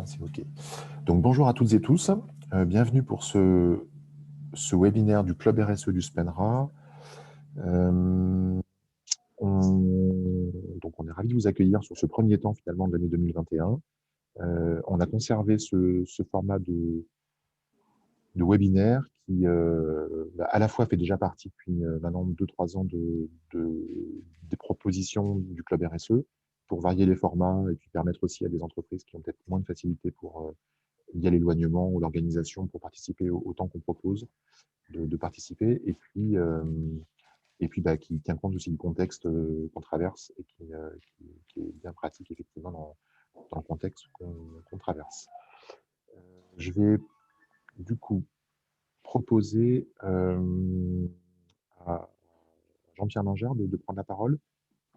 Non, c'est OK. Donc, bonjour à toutes et tous. Bienvenue pour ce webinaire du Club RSE du SPENRA. Euh, on est ravis de vous accueillir sur ce premier temps finalement de l'année 2021. On a conservé ce format de webinaire qui à la fois fait déjà partie depuis maintenant 2-3 ans des propositions du Club RSE pour varier les formats et puis permettre aussi à des entreprises qui ont peut-être moins de facilité pour via l'éloignement ou l'organisation pour participer au temps qu'on propose de participer et puis qui tient compte aussi du contexte qu'on traverse et qui est bien pratique effectivement dans le contexte qu'on traverse. Je vais du coup proposer à Jean-Pierre Mangère de prendre la parole,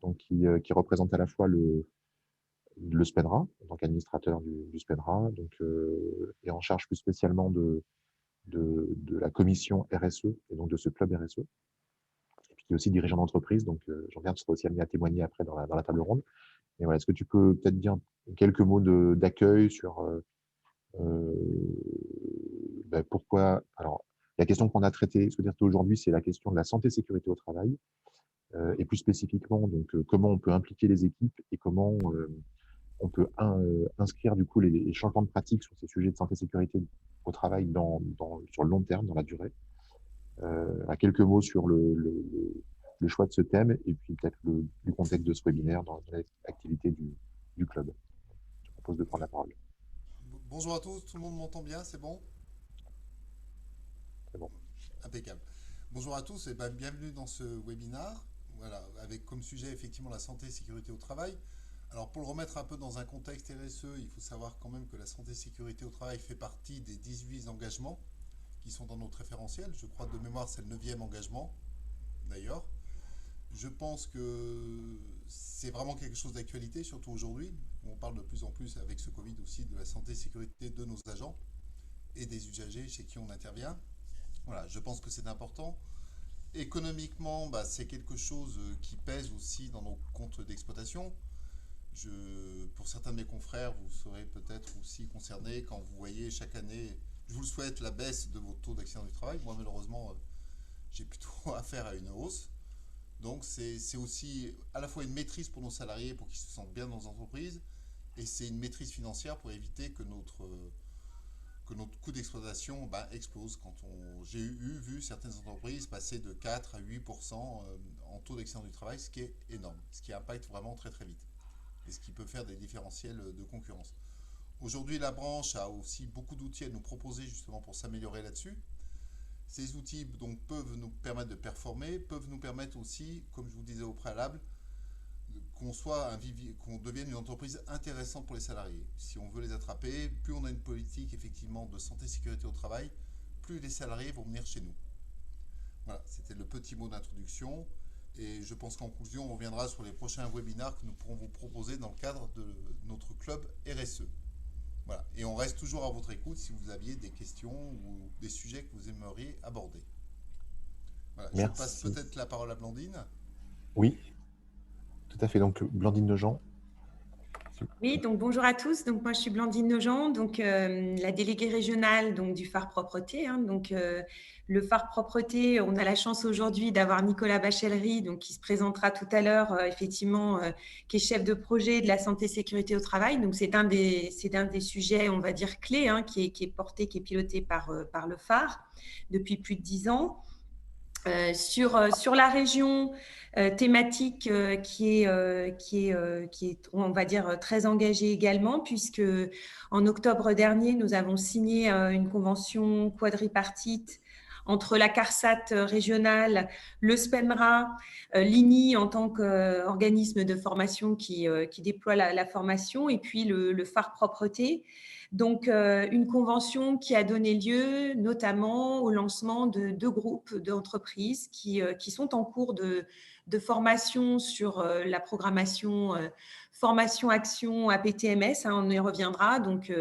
donc qui représente à la fois le SPENRA, en tant qu'administrateur du SPENRA, donc, et en charge plus spécialement de la commission RSE et donc de ce club RSE, et puis qui est aussi dirigeant d'entreprise, donc Jean-Pierre sera aussi amené à témoigner après dans la table ronde. Et voilà, est-ce que tu peux peut-être dire quelques mots d'accueil sur pourquoi. Alors, la question qu'on a traitée aujourd'hui, c'est la question de la santé-sécurité au travail, et plus spécifiquement, donc comment on peut impliquer les équipes et comment on peut inscrire du coup les changements de pratique sur ces sujets de santé-sécurité au travail sur le long terme, dans la durée. À quelques mots sur le choix de ce thème et puis peut-être du contexte de ce webinaire dans l'activité du club. Je propose de prendre la parole. Bonjour à tous, tout le monde m'entend bien, c'est bon? C'est bon. Impeccable. Bonjour à tous et bienvenue dans ce webinaire, voilà, avec comme sujet effectivement la santé et sécurité au travail. Alors pour le remettre un peu dans un contexte RSE, il faut savoir quand même que la santé et sécurité au travail fait partie des 18 engagements qui sont dans notre référentiel. Je crois de mémoire c'est le 9e engagement d'ailleurs. Je pense que c'est vraiment quelque chose d'actualité, surtout aujourd'hui, où on parle de plus en plus avec ce Covid aussi de la santé et sécurité de nos agents et des usagers chez qui on intervient. Voilà, je pense que c'est important. Économiquement, c'est quelque chose qui pèse aussi dans nos comptes d'exploitation. Pour certains de mes confrères, vous serez peut-être aussi concernés quand vous voyez chaque année, je vous le souhaite, la baisse de vos taux d'accident du travail. Moi, malheureusement, j'ai plutôt affaire à une hausse. Donc, c'est aussi à la fois une maîtrise pour nos salariés pour qu'ils se sentent bien dans nos entreprises et c'est une maîtrise financière pour éviter que notre coût d'exploitation explose. J'ai vu certaines entreprises passer de 4 à 8% en taux d'accident du travail, ce qui est énorme, ce qui impacte vraiment très très vite et ce qui peut faire des différentiels de concurrence. Aujourd'hui, la branche a aussi beaucoup d'outils à nous proposer justement pour s'améliorer là-dessus. Ces outils donc peuvent nous permettre de performer, peuvent nous permettre aussi, comme je vous disais au préalable, qu'on devienne une entreprise intéressante pour les salariés. Si on veut les attraper, plus on a une politique effectivement de santé et sécurité au travail, plus les salariés vont venir chez nous. Voilà, c'était le petit mot d'introduction. Et je pense qu'en conclusion, on reviendra sur les prochains webinaires que nous pourrons vous proposer dans le cadre de notre club RSE. Voilà. Et on reste toujours à votre écoute si vous aviez des questions ou des sujets que vous aimeriez aborder. Voilà. Je passe Merci. peut-être la parole à Blandine. Oui, tout à fait. Donc, Blandine Nogent. Oui, donc bonjour à tous. Donc moi je suis Blandine Nogent, donc la déléguée régionale donc du phare propreté. Le phare propreté, on a la chance aujourd'hui d'avoir Nicolas Bachellery, donc qui se présentera tout à l'heure, effectivement, qui est chef de projet de la santé sécurité au travail. Donc c'est un des sujets, on va dire clés, qui est porté, qui est piloté par le phare depuis plus de 10 ans. Sur la région thématique qui est, on va dire, très engagée également, puisque en octobre dernier, nous avons signé une convention quadripartite entre la CARSAT régionale, le SPENRA, l'INI en tant qu'organisme de formation qui déploie la formation, et puis le phare propreté. Donc, une convention qui a donné lieu notamment au lancement de 2 groupes d'entreprises qui sont en cours de formation sur la programmation formation-action APTMS, on y reviendra. Donc,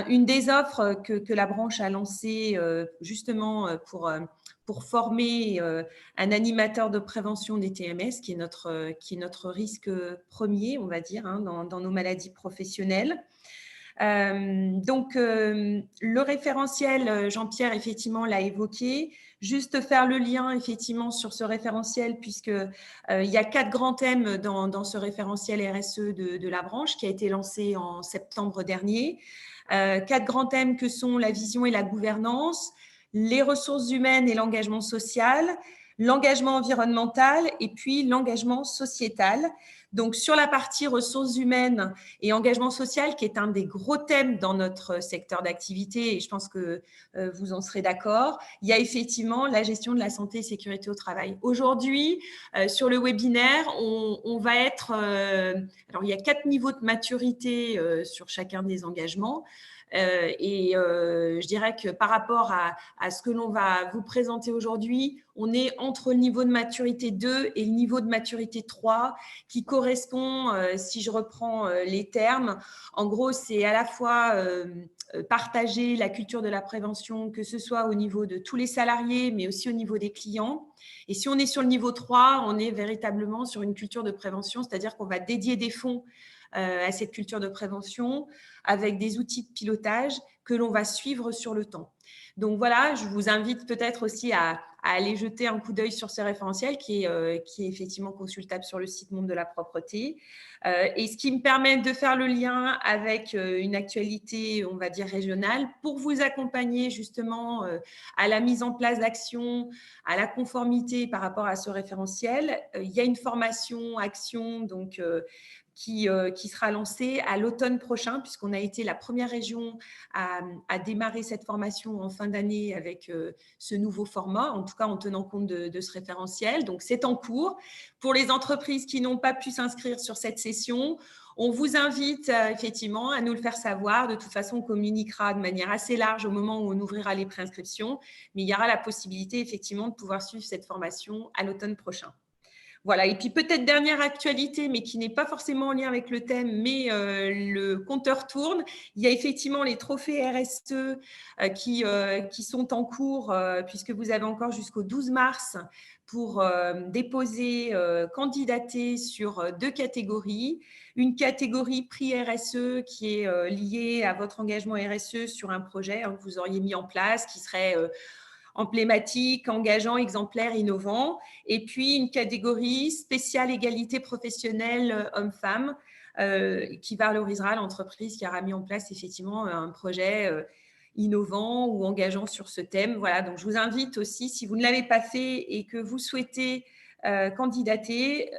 une des offres que la branche a lancée justement pour former un animateur de prévention des TMS, qui est notre risque premier, on va dire, dans nos maladies professionnelles. Le référentiel, Jean-Pierre, effectivement, l'a évoqué. Juste faire le lien, effectivement, sur ce référentiel, puisqu'il y a 4 grands thèmes dans ce référentiel RSE de la branche qui a été lancé en septembre dernier. 4 grands thèmes que sont la vision et la gouvernance, les ressources humaines et l'engagement social, l'engagement environnemental et puis l'engagement sociétal. Donc, sur la partie ressources humaines et engagement social, qui est un des gros thèmes dans notre secteur d'activité, et je pense que vous en serez d'accord, il y a effectivement la gestion de la santé et sécurité au travail. Aujourd'hui, sur le webinaire, on va être… alors, il y a 4 niveaux de maturité sur chacun des engagements. Je dirais que par rapport à ce que l'on va vous présenter aujourd'hui, on est entre le niveau de maturité 2 et le niveau de maturité 3 qui correspond, si je reprends les termes, en gros, c'est à la fois partager la culture de la prévention, que ce soit au niveau de tous les salariés, mais aussi au niveau des clients. Et si on est sur le niveau 3, on est véritablement sur une culture de prévention, c'est-à-dire qu'on va dédier des fonds à cette culture de prévention avec des outils de pilotage que l'on va suivre sur le temps. Donc voilà, je vous invite peut-être aussi à aller jeter un coup d'œil sur ce référentiel qui est effectivement consultable sur le site Monde de la propreté. Et ce qui me permet de faire le lien avec une actualité, on va dire, régionale, pour vous accompagner justement à la mise en place d'actions, à la conformité par rapport à ce référentiel. Il y a une formation action donc qui sera lancée à l'automne prochain, puisqu'on a été la première région à démarrer cette formation en fin d'année avec ce nouveau format, en tout cas en tenant compte de ce référentiel. Donc, c'est en cours. Pour les entreprises qui n'ont pas pu s'inscrire sur cette session, on vous invite effectivement à nous le faire savoir. De toute façon, on communiquera de manière assez large au moment où on ouvrira les préinscriptions, mais il y aura la possibilité effectivement de pouvoir suivre cette formation à l'automne prochain. Voilà, et puis peut-être dernière actualité, mais qui n'est pas forcément en lien avec le thème, mais le compteur tourne. Il y a effectivement les trophées RSE qui sont en cours, puisque vous avez encore jusqu'au 12 mars pour déposer, candidater sur 2 catégories. Une catégorie prix RSE qui est liée à votre engagement RSE sur un projet que vous auriez mis en place, qui serait… emblématique, engageant, exemplaire, innovant. Et puis, une catégorie spéciale égalité professionnelle homme-femme qui valorisera l'entreprise qui aura mis en place effectivement un projet innovant ou engageant sur ce thème. Voilà, donc je vous invite aussi, si vous ne l'avez pas fait et que vous souhaitez candidater,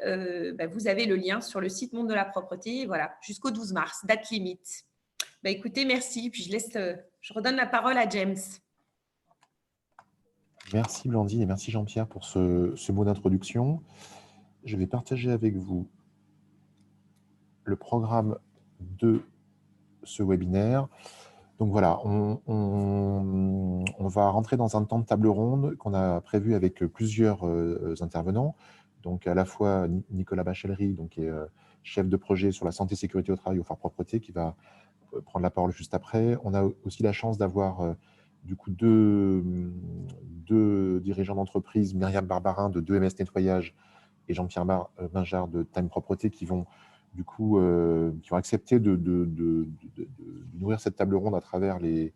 vous avez le lien sur le site Monde de la propreté, voilà, jusqu'au 12 mars, date limite. Écoutez, merci. Puis je redonne la parole à James. Merci Blandine et merci Jean-Pierre pour ce mot d'introduction. Je vais partager avec vous le programme de ce webinaire. Donc voilà, on va rentrer dans un temps de table ronde qu'on a prévu avec plusieurs intervenants. Donc à la fois Nicolas Bachellery, donc, qui est chef de projet sur la santé et sécurité au travail au Phare Propreté, qui va prendre la parole juste après. On a aussi la chance d'avoir du coup deux dirigeants d'entreprise, Myriam Barbarin de 2MS Nettoyage et Jean-Pierre Bingard de Time Propreté, qui vont du coup qui ont accepté de nourrir cette table ronde à travers les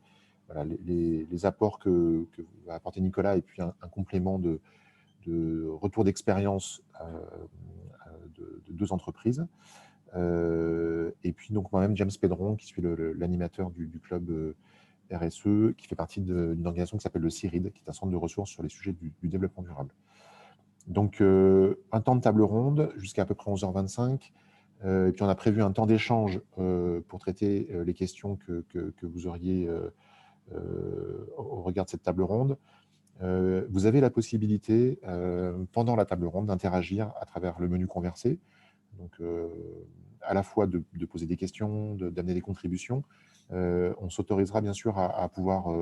apports que va apporter Nicolas et puis un complément de retour d'expérience de 2 entreprises. Et puis donc moi-même, James Pedron, qui suis l'animateur du club RSE, qui fait partie d'une organisation qui s'appelle le CIRID, qui est un centre de ressources sur les sujets du développement durable. Donc, un temps de table ronde jusqu'à peu près 11h25. Et puis, on a prévu un temps d'échange pour traiter les questions que vous auriez au regard de cette table ronde. Vous avez la possibilité, pendant la table ronde, d'interagir à travers le menu conversé. Donc, à la fois de poser des questions, d'amener des contributions. On s'autorisera bien sûr à pouvoir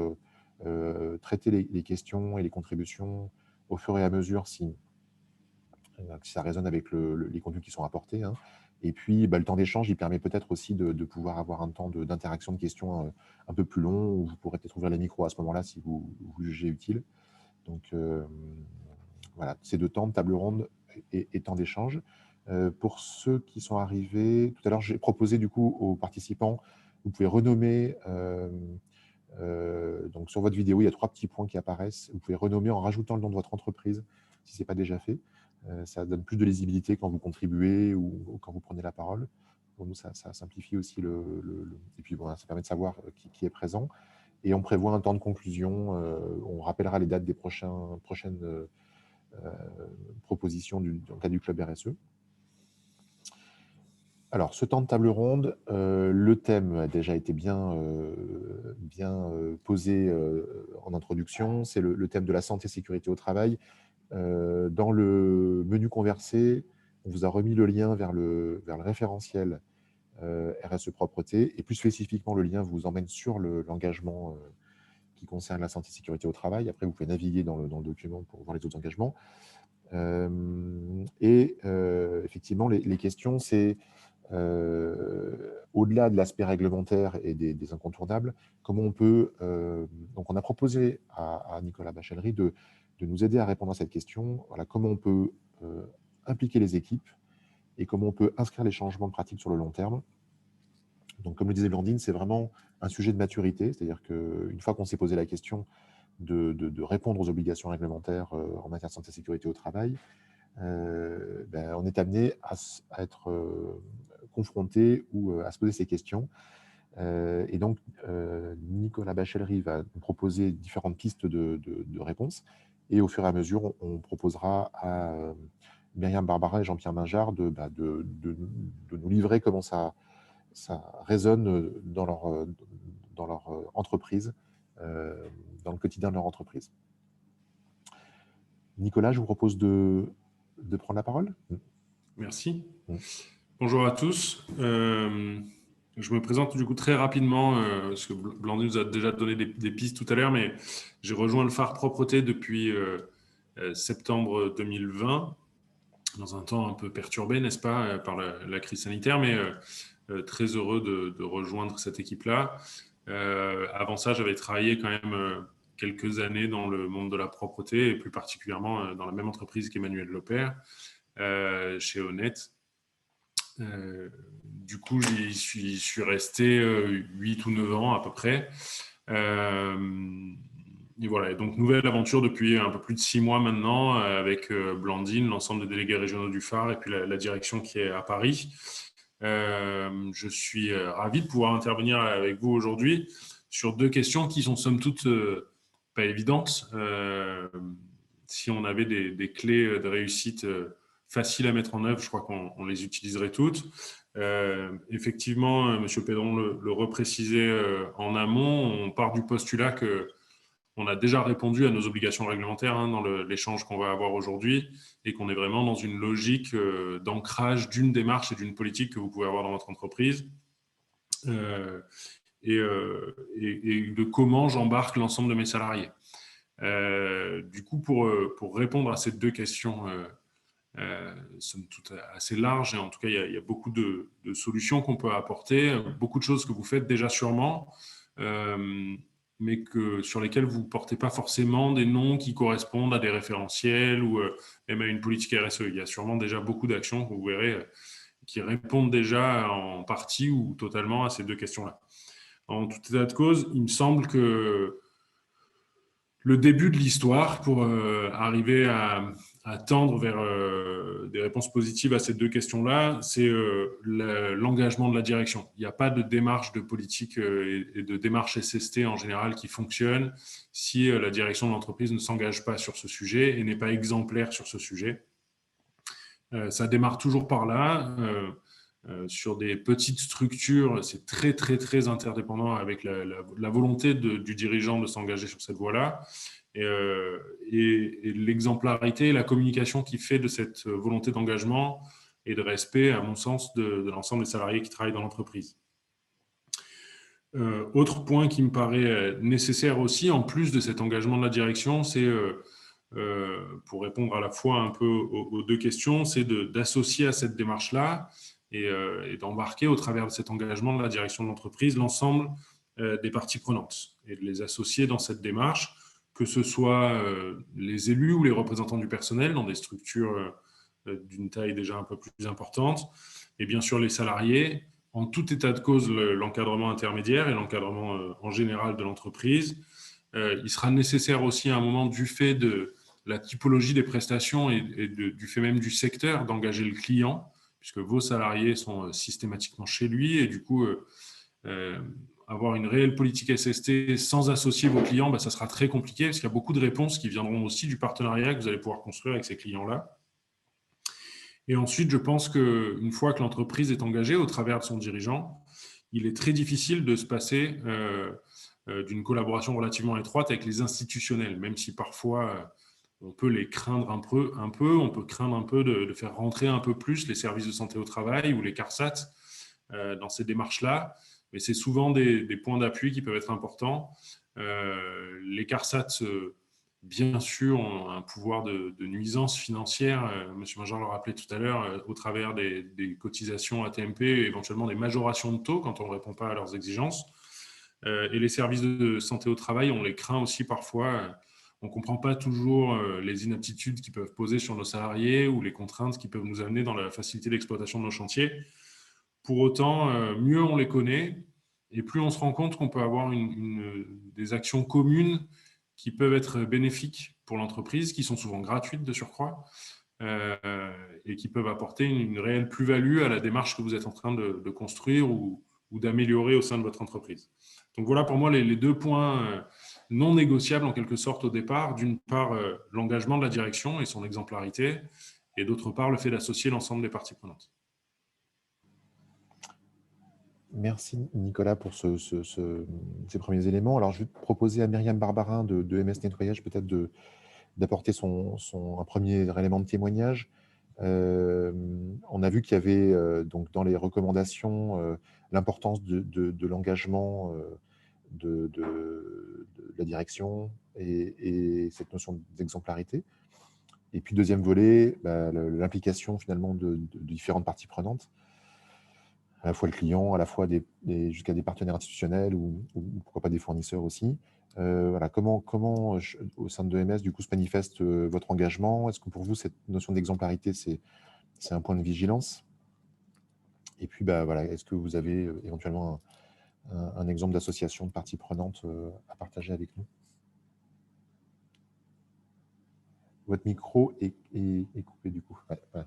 traiter les questions et les contributions au fur et à mesure si ça résonne avec les contenus qui sont apportés. Hein. Et puis, le temps d'échange, il permet peut-être aussi de pouvoir avoir un temps d'interaction de questions un peu plus long, où vous pourrez peut-être ouvrir les micros à ce moment-là si vous jugez utile. Donc, voilà, ces 2 temps de table ronde et temps d'échange. Pour ceux qui sont arrivés, tout à l'heure, j'ai proposé du coup aux participants Vous pouvez renommer, donc sur votre vidéo, il y a 3 petits points qui apparaissent. Vous pouvez renommer en rajoutant le nom de votre entreprise, si ce n'est pas déjà fait. Ça donne plus de lisibilité quand vous contribuez ou quand vous prenez la parole. Pour nous, ça simplifie aussi et puis voilà, ça permet de savoir qui est présent. Et on prévoit un temps de conclusion. On rappellera les dates des prochaines propositions dans le cadre du club RSE. Alors, ce temps de table ronde, le thème a déjà été bien posé en introduction. C'est le thème de la santé et sécurité au travail. Dans le menu conversé, on vous a remis le lien vers le référentiel RSE propreté, et plus spécifiquement, le lien vous emmène sur l'engagement qui concerne la santé et sécurité au travail. Après, vous pouvez naviguer dans le document pour voir les autres engagements. Effectivement, les questions, c'est au-delà de l'aspect réglementaire et des incontournables, comment on peut… donc, on a proposé à Nicolas Bachellery de nous aider à répondre à cette question. Voilà, comment on peut impliquer les équipes et comment on peut inscrire les changements de pratique sur le long terme. Donc, comme le disait Blandine, c'est vraiment un sujet de maturité, c'est-à-dire qu'une fois qu'on s'est posé la question de répondre aux obligations réglementaires en matière de santé et sécurité au travail, on est amené à être confronté ou à se poser ces questions. Et donc, Nicolas Bachellery va nous proposer différentes pistes de réponses. Et au fur et à mesure, on proposera à Myriam Barbara et Jean-Pierre Mingeard de nous livrer comment ça résonne dans leur entreprise, dans le quotidien de leur entreprise. Nicolas, je vous propose de prendre la parole. Merci. Bonjour à tous. Je me présente du coup très rapidement, parce que Blandine nous a déjà donné des pistes tout à l'heure, mais j'ai rejoint le phare propreté depuis septembre 2020, dans un temps un peu perturbé, n'est-ce pas, par la crise sanitaire, mais très heureux de rejoindre cette équipe-là. Avant ça, j'avais travaillé quand même quelques années dans le monde de la propreté, et plus particulièrement dans la même entreprise qu'Emmanuel Lopère, chez Honnête. Du coup, j'y suis resté 8 ou 9 ans à peu près. Et voilà, donc nouvelle aventure depuis un peu plus de 6 mois maintenant avec Blandine, l'ensemble des délégués régionaux du phare et puis la direction qui est à Paris. Je suis ravi de pouvoir intervenir avec vous aujourd'hui sur 2 questions qui sont somme toute pas évidentes. Si on avait des clés de réussite faciles à mettre en œuvre, je crois qu'on les utiliserait toutes. Effectivement, M. Pédron le reprécisait en amont, on part du postulat qu'on a déjà répondu à nos obligations réglementaires dans l'échange qu'on va avoir aujourd'hui et qu'on est vraiment dans une logique d'ancrage d'une démarche et d'une politique que vous pouvez avoir dans votre entreprise et de comment j'embarque l'ensemble de mes salariés. Du coup, pour répondre à ces 2 questions somme toute assez larges, et en tout cas, il y a beaucoup de solutions qu'on peut apporter, beaucoup de choses que vous faites déjà sûrement, mais sur lesquelles vous ne portez pas forcément des noms qui correspondent à des référentiels ou même à une politique RSE. Il y a sûrement déjà beaucoup d'actions que vous verrez qui répondent déjà en partie ou totalement à ces 2 questions-là. En tout état de cause, il me semble que le début de l'histoire pour arriver à tendre vers des réponses positives à ces 2 questions-là, c'est l'engagement de la direction. Il n'y a pas de démarche de politique et de démarche SST en général qui fonctionne si la direction de l'entreprise ne s'engage pas sur ce sujet et n'est pas exemplaire sur ce sujet. Ça démarre toujours par là. Sur des petites structures, c'est très, très, très interdépendant avec la volonté du dirigeant de s'engager sur cette voie-là. Et l'exemplarité et la communication qui fait de cette volonté d'engagement et de respect, à mon sens, de l'ensemble des salariés qui travaillent dans l'entreprise. Autre point qui me paraît nécessaire aussi, en plus de cet engagement de la direction, c'est, pour répondre à la fois un peu aux 2 questions, c'est d'associer à cette démarche-là et d'embarquer au travers de cet engagement de la direction de l'entreprise l'ensemble des parties prenantes et de les associer dans cette démarche, que ce soit les élus ou les représentants du personnel dans des structures d'une taille déjà un peu plus importante, et bien sûr les salariés, en tout état de cause l'encadrement intermédiaire et l'encadrement en général de l'entreprise. Il sera nécessaire aussi à un moment, du fait de la typologie des prestations et du fait même du secteur, d'engager le client, puisque vos salariés sont systématiquement chez lui, et du coup, avoir une réelle politique SST sans associer vos clients, ça sera très compliqué, parce qu'il y a beaucoup de réponses qui viendront aussi du partenariat que vous allez pouvoir construire avec ces clients-là. Et ensuite, je pense qu'une fois que l'entreprise est engagée au travers de son dirigeant, il est très difficile de se passer d'une collaboration relativement étroite avec les institutionnels, même si parfois on peut les craindre un peu, on peut craindre un peu de faire rentrer un peu plus les services de santé au travail ou les CARSAT dans ces démarches-là, mais c'est souvent des points d'appui qui peuvent être importants. Les CARSAT, bien sûr, ont un pouvoir de nuisance financière, Monsieur Major le rappelait tout à l'heure, au travers des cotisations AT-MP, éventuellement des majorations de taux quand on ne répond pas à leurs exigences. Et les services de santé au travail, on les craint aussi parfois. On ne comprend pas toujours les inaptitudes qui peuvent poser sur nos salariés ou les contraintes qui peuvent nous amener dans la facilité d'exploitation de nos chantiers. Pour autant, mieux on les connaît et plus on se rend compte qu'on peut avoir des actions communes qui peuvent être bénéfiques pour l'entreprise, qui sont souvent gratuites de surcroît, et qui peuvent apporter une réelle plus-value à la démarche que vous êtes en train de construire ou d'améliorer au sein de votre entreprise. Donc voilà pour moi les deux points non négociables en quelque sorte au départ. D'une part, l'engagement de la direction et son exemplarité, et d'autre part, le fait d'associer l'ensemble des parties prenantes. Merci Nicolas pour ces premiers éléments. Alors je vais proposer à Myriam Barbarin de MS Nettoyage peut-être d'apporter un premier élément de témoignage. On a vu qu'il y avait donc dans les recommandations l'importance de l'engagement de la direction et cette notion d'exemplarité. Et puis deuxième volet, l'implication finalement de différentes parties prenantes, à la fois le client, à la fois jusqu'à des partenaires institutionnels ou pourquoi pas des fournisseurs aussi. Voilà, comment au sein de EMS, du coup, se manifeste votre engagement? Est-ce que pour vous, cette notion d'exemplarité, c'est un point de vigilance? Et puis, voilà, est-ce que vous avez éventuellement un exemple d'association de parties prenantes à partager avec nous? Votre micro est coupé, du coup. Ouais.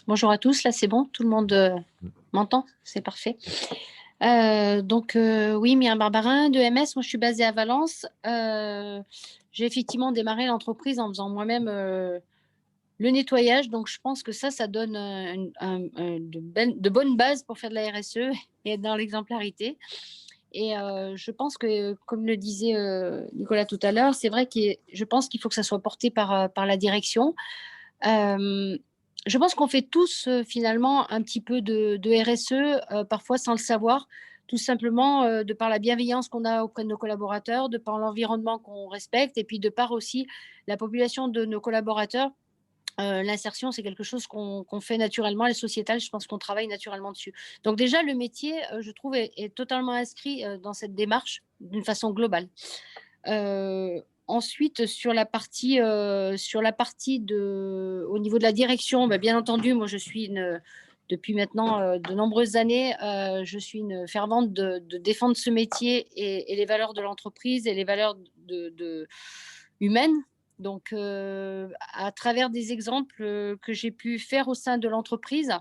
Bonjour à tous, là c'est bon, tout le monde m'entend, c'est parfait. Oui, Myriam Barbarin de MS, moi je suis basée à Valence. J'ai effectivement démarré l'entreprise en faisant moi-même le nettoyage, donc je pense que ça donne de bonnes bases pour faire de la RSE et être dans l'exemplarité. Et je pense que, comme le disait Nicolas tout à l'heure, c'est vrai que je pense qu'il faut que ça soit porté par la direction. Je pense qu'on fait tous finalement un petit peu de RSE, parfois sans le savoir, tout simplement de par la bienveillance qu'on a auprès de nos collaborateurs, de par l'environnement qu'on respecte, et puis de par aussi la population de nos collaborateurs. L'insertion, c'est quelque chose qu'on fait naturellement. Les sociétales, je pense qu'on travaille naturellement dessus. Donc déjà, le métier, je trouve, est totalement inscrit dans cette démarche d'une façon globale. Ensuite, sur la partie au niveau de la direction, bien entendu, moi, je suis depuis maintenant de nombreuses années, je suis une fervente de défendre ce métier et les valeurs de l'entreprise et les valeurs humaines. Donc, à travers des exemples que j'ai pu faire au sein de l'entreprise,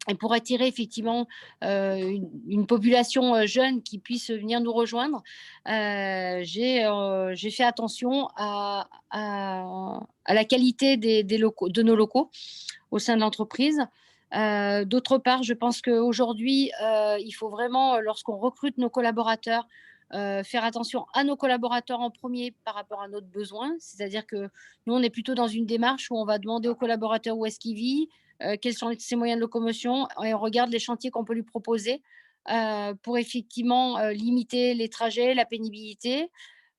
et pour attirer effectivement une population jeune qui puisse venir nous rejoindre, j'ai fait attention à la qualité de nos locaux au sein de l'entreprise. D'autre part, je pense qu'aujourd'hui, il faut vraiment, lorsqu'on recrute nos collaborateurs, faire attention à nos collaborateurs en premier par rapport à notre besoin. C'est-à-dire que nous, on est plutôt dans une démarche où on va demander aux collaborateurs où est-ce qu'il vit, quels sont ses moyens de locomotion, et on regarde les chantiers qu'on peut lui proposer pour effectivement limiter les trajets, la pénibilité.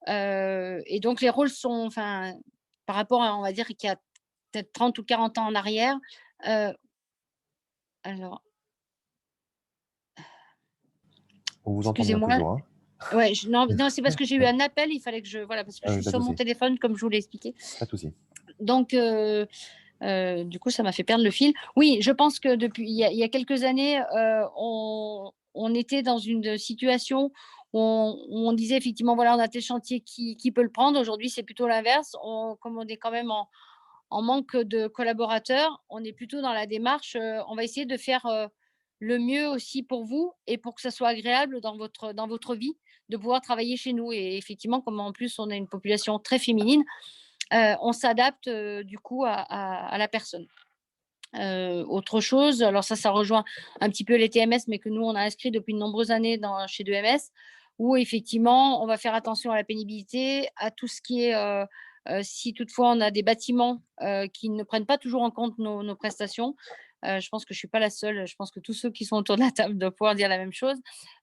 Et donc, les rôles sont, par rapport à, on va dire, qu'il y a peut-être 30 ou 40 ans en arrière. Alors, on vous entend bien toujours, hein. Ouais, non, c'est parce que j'ai eu un appel, il fallait que parce que je suis sur mon téléphone, comme je vous l'ai expliqué. Pas de souci. Donc, Du coup, ça m'a fait perdre le fil. Oui, je pense que depuis il y a quelques années, on était dans une situation où on disait effectivement: «Voilà, on a tel chantier, qui peut le prendre?» Aujourd'hui, c'est plutôt l'inverse. Comme on est quand même en manque de collaborateurs, on est plutôt dans la démarche, on va essayer de faire, le mieux aussi pour vous et pour que ça soit agréable dans votre vie, de pouvoir travailler chez nous et effectivement, comme en plus on a une population très féminine, on s'adapte, du coup à la personne. Autre chose, alors ça rejoint un petit peu les TMS, mais que nous, on a inscrit depuis de nombreuses années chez 2MS, où effectivement, on va faire attention à la pénibilité, à tout ce qui est, si toutefois on a des bâtiments qui ne prennent pas toujours en compte nos prestations, je pense que je ne suis pas la seule, je pense que tous ceux qui sont autour de la table doivent pouvoir dire la même chose,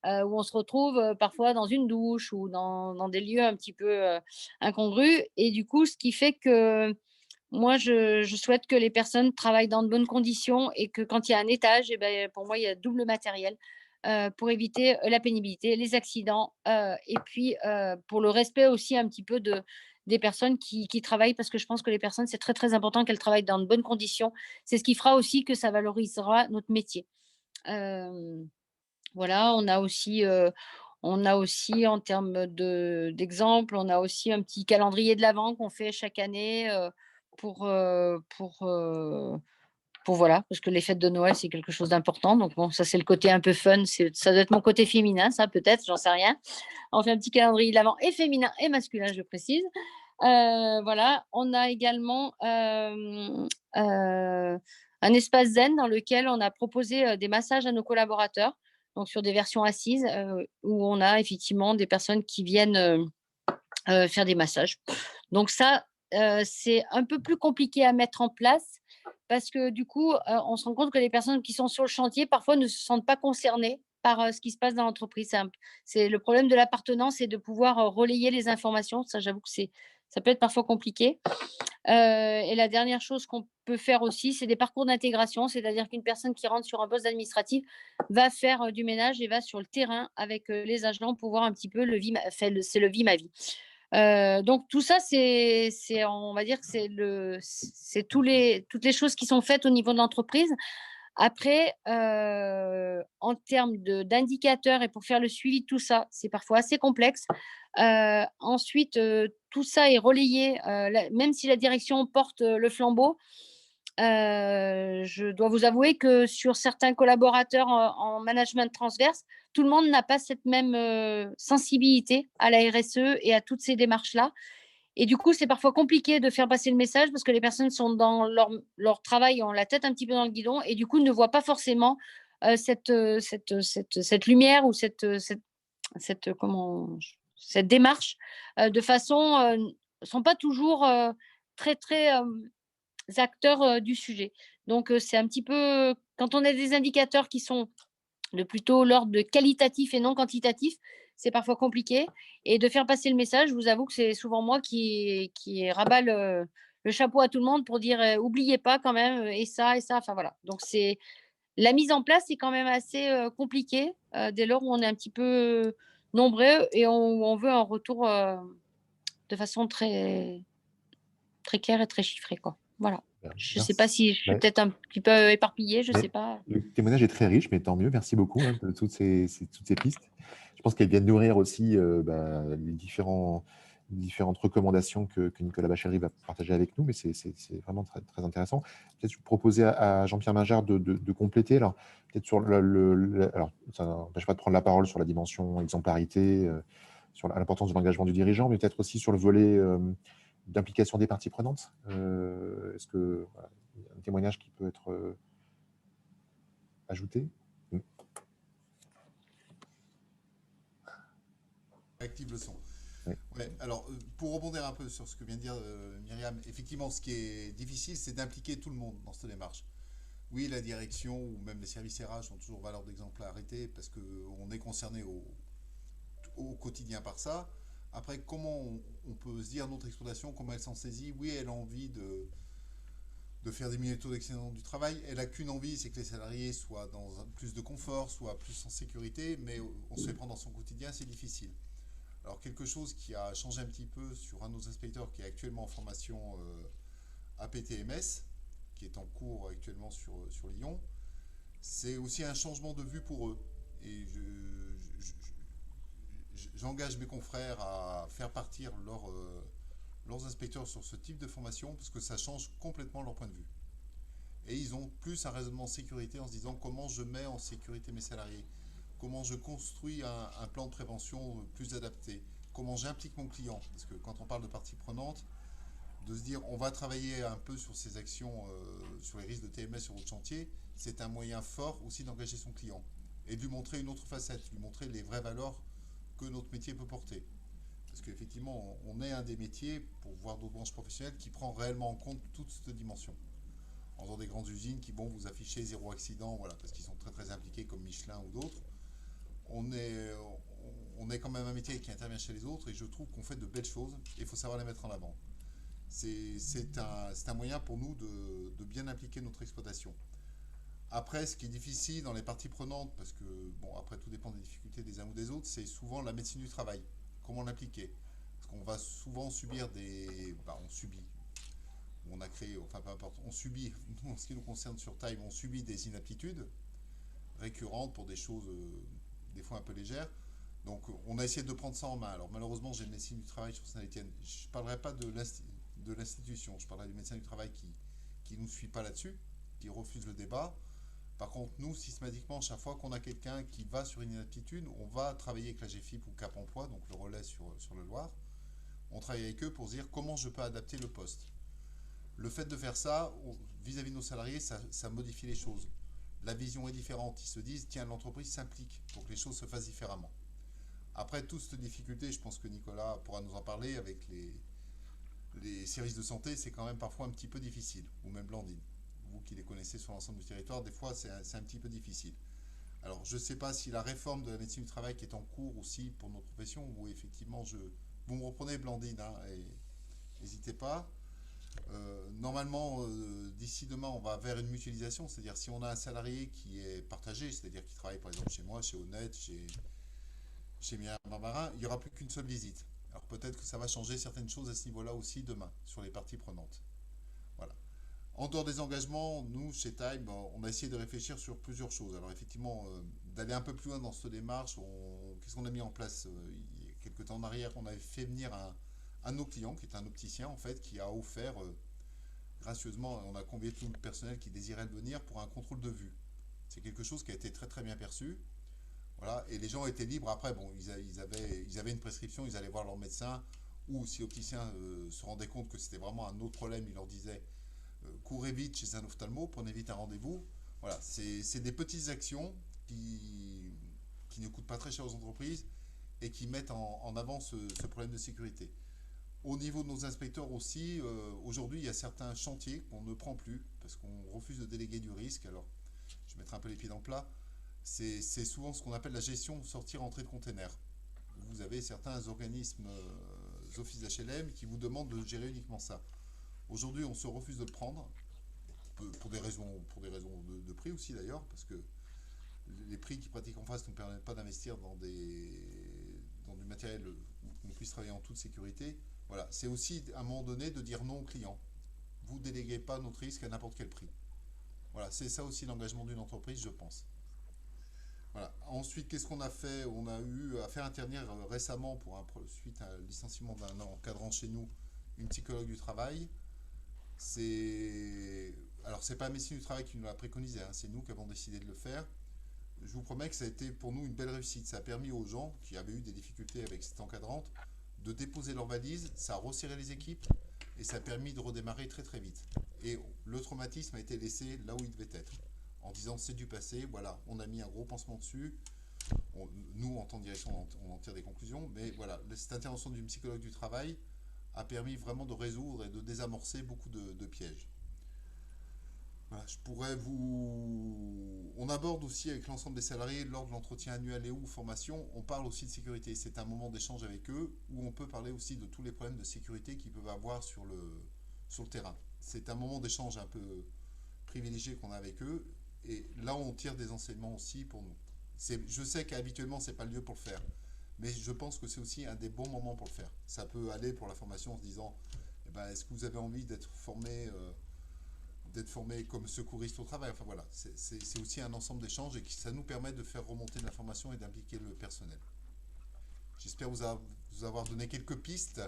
où on se retrouve parfois dans une douche ou dans des lieux un petit peu incongrus. Et du coup, ce qui fait que moi, je souhaite que les personnes travaillent dans de bonnes conditions et que quand il y a un étage, et ben, pour moi, il y a double matériel pour éviter la pénibilité, les accidents et puis pour le respect aussi un petit peu des personnes qui travaillent parce que je pense que les personnes, c'est très, très important qu'elles travaillent dans de bonnes conditions. C'est ce qui fera aussi que ça valorisera notre métier. Voilà, on a aussi en termes d'exemple, on a aussi un petit calendrier de l'Avent qu'on fait chaque année, pour, heu, pour, heu, pour voilà, parce que les fêtes de Noël, c'est quelque chose d'important. Donc bon, ça, c'est le côté un peu fun, ça doit être mon côté féminin, ça peut-être, j'en sais rien. On fait un petit calendrier de l'Avent et féminin et masculin, je précise. Voilà, on a également, un espace zen dans lequel on a proposé, des massages à nos collaborateurs, donc sur des versions assises, où on a effectivement des personnes qui viennent, faire des massages. Donc ça, c'est un peu plus compliqué à mettre en place parce que du coup, on se rend compte que les personnes qui sont sur le chantier, parfois, ne se sentent pas concernées par, ce qui se passe dans l'entreprise. C'est le problème de l'appartenance et de pouvoir, relayer les informations. Ça, j'avoue que ça peut être parfois compliqué. Et la dernière chose qu'on peut faire aussi, c'est des parcours d'intégration, c'est-à-dire qu'une personne qui rentre sur un poste administratif va faire, du ménage et va sur le terrain avec, les agents pour voir un petit peu c'est le vie ma vie. Donc tout ça, on va dire que c'est toutes les choses qui sont faites au niveau de l'entreprise. Après, en termes d'indicateurs et pour faire le suivi de tout ça, c'est parfois assez complexe. Ensuite, tout ça est relayé, même si la direction porte le flambeau, je dois vous avouer que sur certains collaborateurs en management transverse, tout le monde n'a pas cette même sensibilité à la RSE et à toutes ces démarches-là. Et du coup, c'est parfois compliqué de faire passer le message parce que les personnes sont dans leur travail, ont la tête un petit peu dans le guidon et du coup ne voient pas forcément cette lumière ou cette démarche de façon, sont pas toujours très, très acteurs du sujet. Donc, c'est un petit peu, quand on a des indicateurs qui sont de plutôt l'ordre de qualitatif et non quantitatif, c'est parfois compliqué. Et de faire passer le message, je vous avoue que c'est souvent moi qui rabat le chapeau à tout le monde pour dire oubliez pas quand même, et ça, et ça. Enfin voilà. Donc, la mise en place est quand même assez compliquée dès lors où on est un petit peu nombreux et on veut un retour de façon très, très claire et très chiffrée, quoi. Voilà. Bien, Je ne sais pas merci. si je suis Ouais. peut-être un petit peu éparpillée, je ne sais Mais pas. le témoignage est très riche, mais tant mieux. Merci beaucoup de toutes ces pistes. Je pense qu'elles viennent nourrir aussi les différentes recommandations que Nicolas Bachelry va partager avec nous, mais c'est vraiment très, très intéressant. Peut-être je proposais à Jean-Pierre Mingard de compléter. Alors, peut-être sur alors, ça n'empêche pas de prendre la parole sur la dimension exemplarité, sur l'importance de l'engagement du dirigeant, mais peut-être aussi sur le volet d'implication des parties prenantes. Est-ce que voilà, un témoignage qui peut être ajouté? Active le son. Oui. Ouais, alors, pour rebondir un peu sur ce que vient de dire Myriam, effectivement, ce qui est difficile, c'est d'impliquer tout le monde dans cette démarche. Oui, la direction ou même les services RH ont toujours valeur d'exemplarité parce qu'on est concerné au quotidien par ça. Après, comment on peut se dire notre exploitation, comment elle s'en saisit? Oui, elle a envie de faire diminuer le taux d'accident du travail. Elle n'a qu'une envie, c'est que les salariés soient dans plus de confort, soient plus en sécurité, mais on se fait prendre dans son quotidien, c'est difficile. Alors, quelque chose qui a changé un petit peu sur un de nos inspecteurs qui est actuellement en formation à PTMS, qui est en cours actuellement sur Lyon, c'est aussi un changement de vue pour eux. Et j'engage mes confrères à faire partir leurs inspecteurs sur ce type de formation parce que ça change complètement leur point de vue. Et ils ont plus un raisonnement sécurité en se disant comment je mets en sécurité mes salariés, comment je construis un plan de prévention plus adapté, comment j'implique mon client. Parce que quand on parle de partie prenante, de se dire on va travailler un peu sur ces actions, sur les risques de TMS sur votre chantier, c'est un moyen fort aussi d'engager son client et de lui montrer une autre facette, lui montrer les vraies valeurs que notre métier peut porter. Parce qu'effectivement, on est un des métiers, pour voir d'autres branches professionnelles, qui prend réellement en compte toute cette dimension. En dehors des grandes usines qui vont vous afficher zéro accident, voilà, parce qu'ils sont très très impliqués comme Michelin ou d'autres, on est quand même un métier qui intervient chez les autres et je trouve qu'on fait de belles choses et il faut savoir les mettre en avant. C'est un moyen pour nous de bien impliquer notre exploitation. Après, ce qui est difficile dans les parties prenantes, parce que, bon, après tout dépend des difficultés des uns ou des autres, c'est souvent la médecine du travail. Comment l'impliquer? Parce qu'on va souvent subir on subit, on a créé, enfin peu importe, on subit, en ce qui nous concerne sur Time, on subit des inaptitudes récurrentes pour des choses des fois un peu légères. Donc on a essayé de prendre ça en main. Alors malheureusement, j'ai une médecine du travail sur Saint-Étienne. Je ne parlerai pas de l'institution, je parlerai du médecin du travail qui ne nous suit pas là-dessus, qui refuse le débat. Par contre, nous, systématiquement, chaque fois qu'on a quelqu'un qui va sur une inaptitude, on va travailler avec la GFIP ou Cap Emploi, donc le relais sur le Loir. On travaille avec eux pour se dire comment je peux adapter le poste. Le fait de faire ça, vis-à-vis de nos salariés, ça modifie les choses. La vision est différente. Ils se disent, tiens, l'entreprise s'implique pour que les choses se fassent différemment. Après, toute cette difficulté, je pense que Nicolas pourra nous en parler avec les services de santé, c'est quand même parfois un petit peu difficile, ou même Blandine. Vous qui les connaissez sur l'ensemble du territoire, des fois c'est un petit peu difficile. Alors je ne sais pas si la réforme de la médecine du travail qui est en cours aussi pour notre profession, où effectivement vous me reprenez Blandine, hein, et n'hésitez pas. Normalement, d'ici demain, on va vers une mutualisation, c'est-à-dire si on a un salarié qui est partagé, c'est-à-dire qui travaille par exemple chez moi, chez Honnête, chez Myriam Barbarin, il n'y aura plus qu'une seule visite. Alors peut-être que ça va changer certaines choses à ce niveau-là aussi demain, sur les parties prenantes. Voilà. En dehors des engagements, nous, chez Time, on a essayé de réfléchir sur plusieurs choses. Alors effectivement, d'aller un peu plus loin dans cette démarche, qu'est-ce qu'on a mis en place il y a quelques temps en arrière? On avait fait venir un de nos clients, qui est un opticien en fait, qui a offert gracieusement, on a convié tout le personnel qui désirait le venir pour un contrôle de vue. C'est quelque chose qui a été très très bien perçu. Voilà, et les gens étaient libres. Après, bon, ils avaient une prescription, ils allaient voir leur médecin, ou si l'opticien se rendait compte que c'était vraiment un autre problème, il leur disait courez vite chez un ophtalmo, prenez vite un rendez-vous. Voilà, c'est des petites actions qui ne coûtent pas très cher aux entreprises et qui mettent en avant ce problème de sécurité. Au niveau de nos inspecteurs aussi, aujourd'hui, il y a certains chantiers qu'on ne prend plus parce qu'on refuse de déléguer du risque. Alors, je vais mettre un peu les pieds dans le plat. C'est souvent ce qu'on appelle la gestion sortie-rentrée de containers. Vous avez certains organismes, offices d'HLM, qui vous demandent de gérer uniquement ça. Aujourd'hui, on se refuse de le prendre, pour des raisons de prix aussi d'ailleurs, parce que les prix qui pratiquent en face ne nous permettent pas d'investir dans du matériel où on puisse travailler en toute sécurité. Voilà, c'est aussi à un moment donné de dire non au client. Vous ne déléguez pas notre risque à n'importe quel prix. Voilà, c'est ça aussi l'engagement d'une entreprise, je pense. Voilà. Ensuite, qu'est-ce qu'on a fait? On a eu à faire intervenir récemment, suite à un licenciement d'un encadrant chez nous, une psychologue du travail. Alors, c'est pas la médecine du travail qui nous l'a préconisé, hein, c'est nous qui avons décidé de le faire. Je vous promets que ça a été pour nous une belle réussite. Ça a permis aux gens qui avaient eu des difficultés avec cette encadrante de déposer leurs valises, ça a resserré les équipes et ça a permis de redémarrer très très vite. Et le traumatisme a été laissé là où il devait être, en disant c'est du passé, voilà, on a mis un gros pansement dessus. Nous, en tant que direction, on en tire des conclusions, mais voilà, cette intervention d'une psychologue du travail a permis vraiment de résoudre et de désamorcer beaucoup de pièges. Voilà, on aborde aussi avec l'ensemble des salariés lors de l'entretien annuel et ou formation, on parle aussi de sécurité. C'est un moment d'échange avec eux où on peut parler aussi de tous les problèmes de sécurité qu'ils peuvent avoir sur le terrain. C'est un moment d'échange un peu privilégié qu'on a avec eux et là on tire des enseignements aussi pour nous. Je sais qu'habituellement c'est pas le lieu pour le faire, mais je pense que c'est aussi un des bons moments pour le faire. Ça peut aller pour la formation en se disant, est-ce que vous avez envie d'être formé d'être formé comme secouriste au travail. Enfin voilà, c'est aussi un ensemble d'échanges et ça nous permet de faire remonter l'information et d'impliquer le personnel. J'espère vous avoir donné quelques pistes.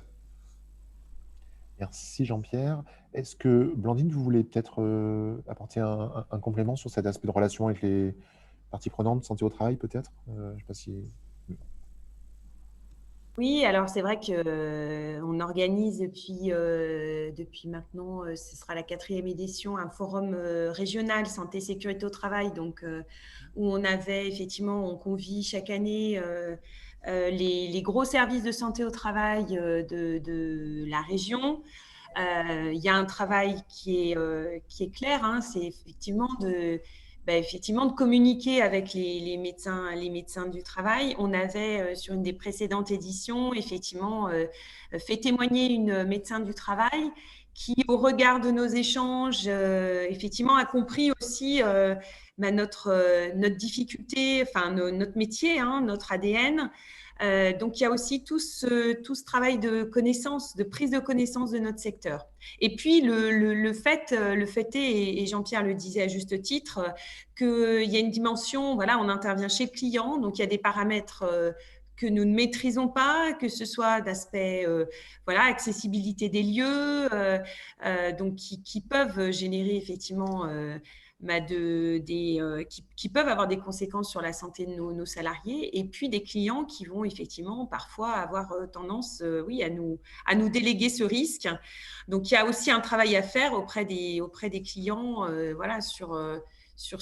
Merci Jean-Pierre. Est-ce que, Blandine, vous voulez peut-être apporter un complément sur cet aspect de relation avec les parties prenantes, santé au travail peut-être? Je ne sais pas si... Oui, alors c'est vrai qu'on organise depuis maintenant, ce sera la 4e édition, un forum régional santé sécurité au travail, donc où on convie chaque année les gros services de santé au travail de la région. Il y a un travail qui est clair, hein, c'est effectivement de communiquer avec les médecins du travail. On avait, sur une des précédentes éditions, effectivement, fait témoigner une médecin du travail qui, au regard de nos échanges, effectivement, a compris aussi notre difficulté, enfin notre métier, hein, notre ADN. Donc, il y a aussi tout ce travail de connaissance, de prise de connaissance de notre secteur. Et puis, le fait est, et Jean-Pierre le disait à juste titre, qu'il y a une dimension, voilà, on intervient chez le client, donc il y a des paramètres que nous ne maîtrisons pas, que ce soit d'aspect voilà, accessibilité des lieux, donc qui peuvent générer effectivement qui peuvent avoir des conséquences sur la santé de nos salariés, et puis des clients qui vont effectivement parfois avoir tendance oui, à nous déléguer ce risque. Donc il y a aussi un travail à faire auprès des clients voilà, sur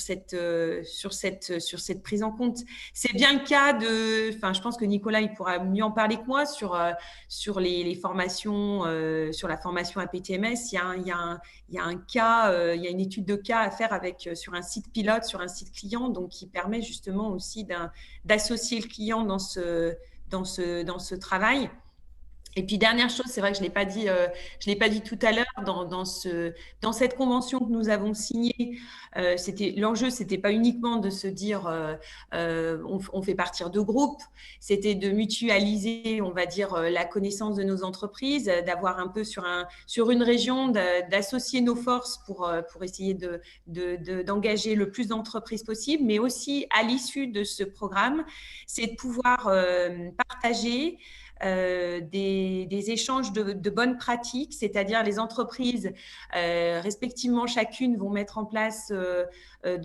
cette prise en compte. C'est bien le cas je pense que Nicolas il pourra mieux en parler que moi sur les formations, sur la formation APTMS. Il y a un cas, il y a une étude de cas à faire sur un site pilote, sur un site client, donc qui permet justement aussi d'associer le client dans ce travail. Et puis, dernière chose, c'est vrai que je l'ai pas dit tout à l'heure, dans cette convention que nous avons signée, l'enjeu, c'était pas uniquement de se dire on fait partir de groupes, c'était de mutualiser, on va dire, la connaissance de nos entreprises, d'avoir un peu sur une région, d'associer nos forces pour essayer d'engager le plus d'entreprises possible, mais aussi à l'issue de ce programme, c'est de pouvoir partager des échanges de bonnes pratiques, c'est-à-dire les entreprises, respectivement chacune, vont mettre en place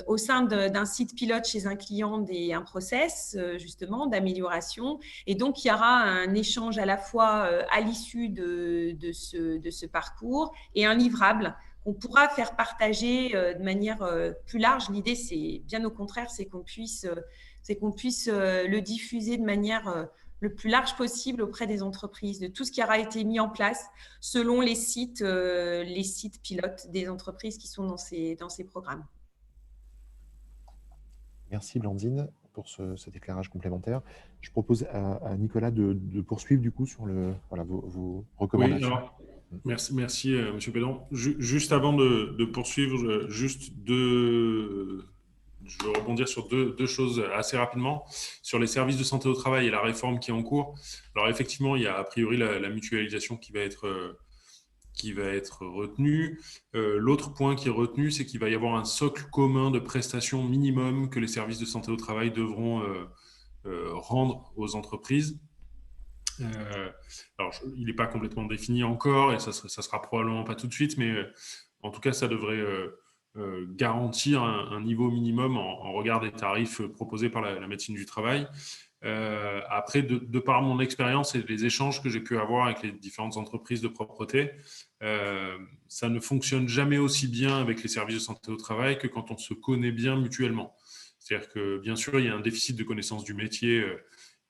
au sein d'un site pilote chez un client un process justement d'amélioration. Et donc, il y aura un échange à la fois à l'issue de ce parcours et un livrable qu'on pourra faire partager de manière plus large. L'idée, c'est bien au contraire, c'est qu'on puisse le diffuser de manière le plus large possible auprès des entreprises, de tout ce qui aura été mis en place selon les sites pilotes des entreprises qui sont dans ces programmes. Merci Blandine pour cet éclairage complémentaire. Je propose à Nicolas de poursuivre du coup sur vos recommandations. Oui, alors, merci Monsieur Pédon. Juste avant de poursuivre, je veux rebondir sur deux choses assez rapidement. Sur les services de santé au travail et la réforme qui est en cours. Alors effectivement, il y a a priori la mutualisation qui va être retenue. L'autre point qui est retenu, c'est qu'il va y avoir un socle commun de prestations minimum que les services de santé au travail devront rendre aux entreprises. Alors, il n'est pas complètement défini encore et ça sera probablement pas tout de suite, mais en tout cas, ça devrait garantir un niveau minimum en regard des tarifs proposés par la médecine du travail. Après, de par mon expérience et les échanges que j'ai pu avoir avec les différentes entreprises de propreté, ça ne fonctionne jamais aussi bien avec les services de santé au travail que quand on se connaît bien mutuellement. C'est-à-dire que, bien sûr, il y a un déficit de connaissance du métier,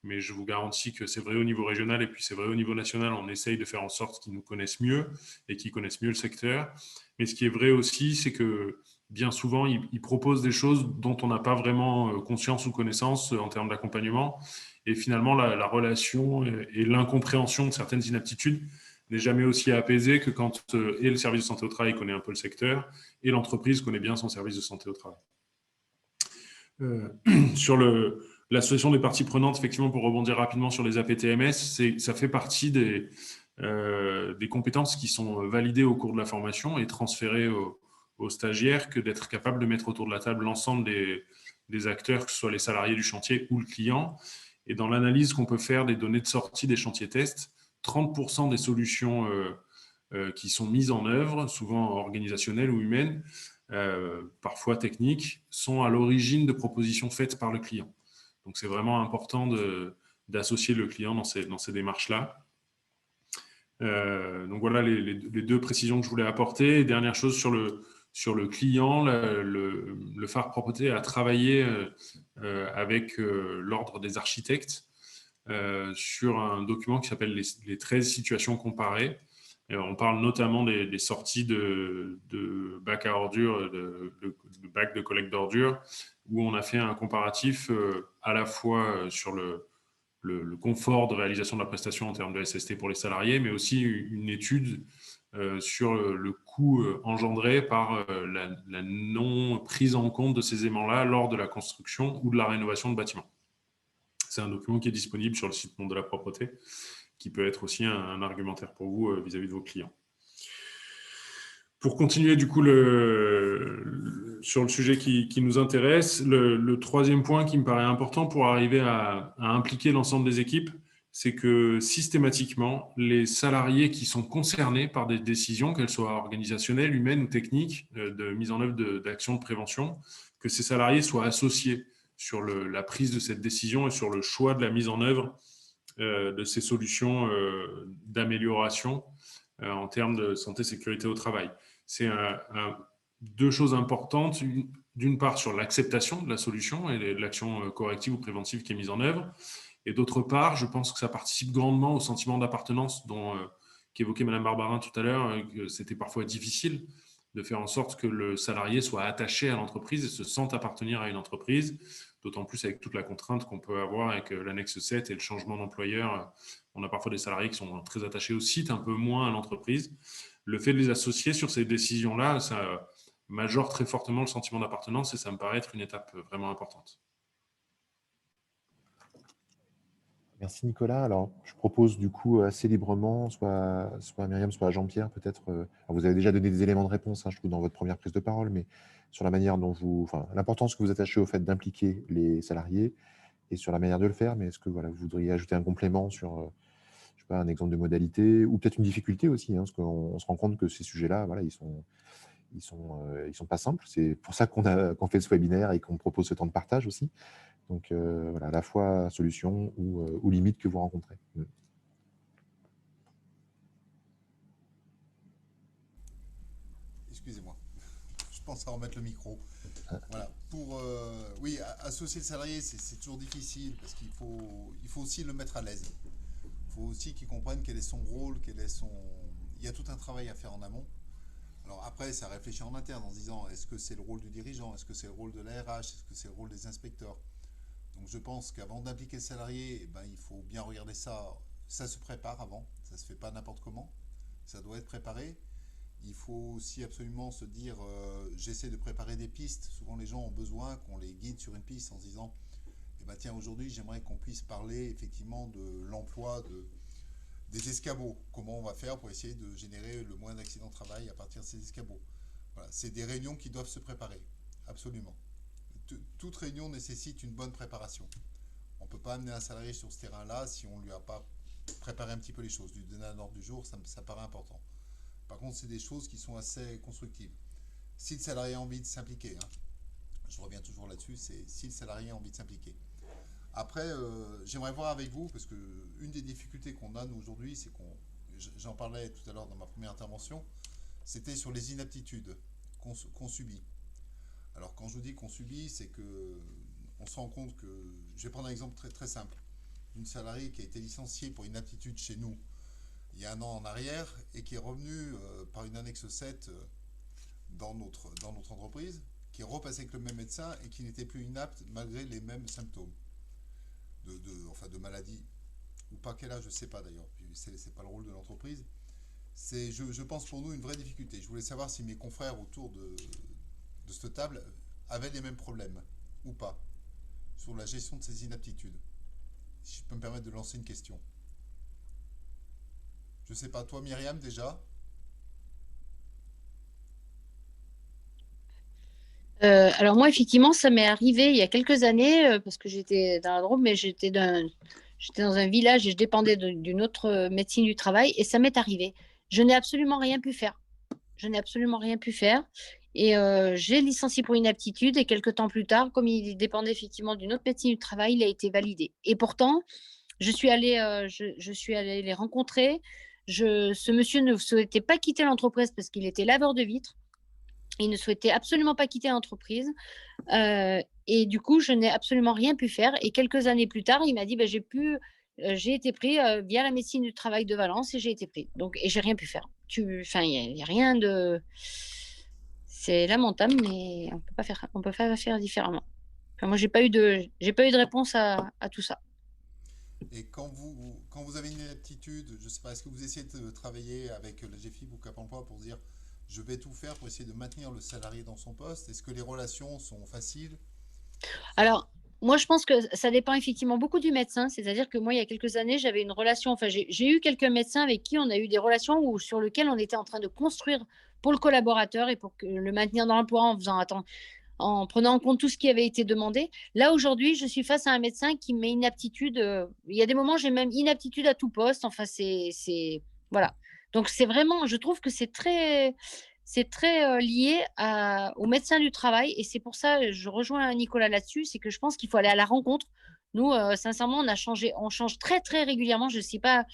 mais je vous garantis que c'est vrai au niveau régional et puis c'est vrai au niveau national. On essaye de faire en sorte qu'ils nous connaissent mieux et qu'ils connaissent mieux le secteur. Mais ce qui est vrai aussi, c'est que bien souvent, ils proposent des choses dont on n'a pas vraiment conscience ou connaissance en termes d'accompagnement. Et finalement, la relation et l'incompréhension de certaines inaptitudes n'est jamais aussi apaisée que quand et le service de santé au travail connaît un peu le secteur et l'entreprise connaît bien son service de santé au travail. Sur l'association des parties prenantes, effectivement, pour rebondir rapidement sur les APTMS, ça fait partie des compétences qui sont validées au cours de la formation et transférées aux stagiaires que d'être capable de mettre autour de la table l'ensemble des acteurs, que ce soit les salariés du chantier ou le client. Et dans l'analyse qu'on peut faire des données de sortie des chantiers tests, 30% des solutions qui sont mises en œuvre, souvent organisationnelles ou humaines, parfois techniques, sont à l'origine de propositions faites par le client. Donc, c'est vraiment important d'associer le client dans ces démarches-là. Donc, voilà les deux précisions que je voulais apporter. Et dernière chose sur le client, le phare propreté a travaillé avec l'ordre des architectes sur un document qui s'appelle les 13 situations comparées. On parle notamment des sorties de bacs à ordures, de bacs de collecte d'ordures, où on a fait un comparatif à la fois sur le confort de réalisation de la prestation en termes de SST pour les salariés, mais aussi une étude sur le coût engendré par la non prise en compte de ces éléments-là lors de la construction ou de la rénovation de bâtiments. C'est un document qui est disponible sur le site Monde de la Propreté, qui peut être aussi un argumentaire pour vous vis-à-vis de vos clients. Pour continuer du coup sur le sujet qui nous intéresse, le troisième point qui me paraît important pour arriver à impliquer l'ensemble des équipes, c'est que systématiquement, les salariés qui sont concernés par des décisions, qu'elles soient organisationnelles, humaines ou techniques, de mise en œuvre d'actions de prévention, que ces salariés soient associés sur la prise de cette décision et sur le choix de la mise en œuvre de ces solutions d'amélioration en termes de santé-sécurité au travail. C'est deux choses importantes. D'une part, sur l'acceptation de la solution et de l'action corrective ou préventive qui est mise en œuvre. Et d'autre part, je pense que ça participe grandement au sentiment d'appartenance qu'évoquait Mme Barbarin tout à l'heure, que c'était parfois difficile de faire en sorte que le salarié soit attaché à l'entreprise et se sente appartenir à une entreprise, d'autant plus avec toute la contrainte qu'on peut avoir avec l'annexe 7 et le changement d'employeur. On a parfois des salariés qui sont très attachés au site, un peu moins à l'entreprise. Le fait de les associer sur ces décisions-là, ça majore très fortement le sentiment d'appartenance et ça me paraît être une étape vraiment importante. Merci Nicolas. Alors, je propose du coup assez librement, soit à Myriam, soit à Jean-Pierre peut-être. Vous avez déjà donné des éléments de réponse, je trouve, dans votre première prise de parole, mais sur la manière dont l'importance que vous attachez au fait d'impliquer les salariés et sur la manière de le faire. Mais est-ce que vous voudriez ajouter un complément sur, je sais pas, un exemple de modalité ou peut-être une difficulté aussi, parce qu'on se rend compte que ces sujets-là, ils sont pas simples. C'est pour ça qu'on fait ce webinaire et qu'on propose ce temps de partage aussi. Donc, à la fois solution ou limite que vous rencontrez. Excusez-moi, je pense à remettre le micro. Voilà. Oui, associer le salarié, c'est toujours difficile parce qu'il faut aussi le mettre à l'aise. Il faut aussi qu'il comprenne quel est son rôle, Il y a tout un travail à faire en amont. Alors après, ça réfléchit en interne en se disant, est-ce que c'est le rôle du dirigeant? Est-ce que c'est le rôle de la RH? Est-ce que c'est le rôle des inspecteurs? Donc je pense qu'avant d'impliquer le salarié, il faut bien regarder ça. Ça se prépare avant, ça ne se fait pas n'importe comment. Ça doit être préparé. Il faut aussi absolument se dire, j'essaie de préparer des pistes. Souvent les gens ont besoin qu'on les guide sur une piste en se disant, tiens, aujourd'hui j'aimerais qu'on puisse parler effectivement de l'emploi des escabeaux. Comment on va faire pour essayer de générer le moins d'accidents de travail à partir de ces escabeaux. Voilà, c'est des réunions qui doivent se préparer, absolument. Toute réunion nécessite une bonne préparation. On ne peut pas amener un salarié sur ce terrain-là si on ne lui a pas préparé un petit peu les choses. Lui donner un ordre du jour, ça paraît important. Par contre, c'est des choses qui sont assez constructives. Si le salarié a envie de s'impliquer, je reviens toujours là-dessus, c'est si le salarié a envie de s'impliquer. Après, j'aimerais voir avec vous, parce qu'une des difficultés qu'on a, nous, aujourd'hui, c'est j'en parlais tout à l'heure dans ma première intervention, c'était sur les inaptitudes qu'on subit. Alors, quand je vous dis qu'on subit, c'est qu'on se rend compte que... Je vais prendre un exemple très, très simple. Une salariée qui a été licenciée pour inaptitude chez nous il y a un an en arrière et qui est revenue par une annexe 7 dans notre entreprise, qui est repassée avec le même médecin et qui n'était plus inapte malgré les mêmes symptômes de maladie. Ou pas qu'elle a, je ne sais pas d'ailleurs. C'est pas le rôle de l'entreprise. C'est, je pense pour nous, une vraie difficulté. Je voulais savoir si mes confrères autour de cette table avaient les mêmes problèmes ou pas sur la gestion de ces inaptitudes. Si je peux me permettre de lancer une question. Je ne sais pas, toi Myriam déjà? Alors moi, effectivement, ça m'est arrivé il y a quelques années, parce que j'étais dans la Drôme, mais j'étais dans un village et je dépendais d'une autre médecine du travail, et ça m'est arrivé. Je n'ai absolument rien pu faire. Je n'ai absolument rien pu faire. Et j'ai licencié pour inaptitude, et quelques temps plus tard, comme il dépendait effectivement d'une autre médecine du travail, il a été validé. Et pourtant, je suis allée les rencontrer. Ce monsieur ne souhaitait pas quitter l'entreprise parce qu'il était laveur de vitres. Il ne souhaitait absolument pas quitter l'entreprise. Et du coup, je n'ai absolument rien pu faire. Et quelques années plus tard, il m'a dit, j'ai été pris via la médecine du travail de Valence, et j'ai été pris. Donc, et j'ai rien pu faire. Enfin, il y a rien de. C'est lamentable, mais on peut pas faire différemment. Enfin, moi, j'ai pas eu de réponse à tout ça. Et quand vous avez une aptitude, je ne sais pas, est-ce que vous essayez de travailler avec la GFIP ou Cap Emploi pour dire je vais tout faire pour essayer de maintenir le salarié dans son poste? Est-ce que les relations sont faciles? Alors, moi, je pense que ça dépend effectivement beaucoup du médecin. C'est-à-dire que moi, il y a quelques années, j'avais une relation, enfin, j'ai eu quelques médecins avec qui on a eu des relations sur lesquelles on était en train de construire pour le collaborateur et pour le maintenir dans l'emploi en prenant en compte tout ce qui avait été demandé. Là, aujourd'hui, je suis face à un médecin qui met inaptitude. Il y a des moments, j'ai même inaptitude à tout poste. Enfin, voilà. Donc, c'est vraiment, je trouve que c'est très lié au médecin du travail. Et c'est pour ça, je rejoins Nicolas là-dessus, c'est que je pense qu'il faut aller à la rencontre. Nous, sincèrement, on change très, très régulièrement. Je ne sais pas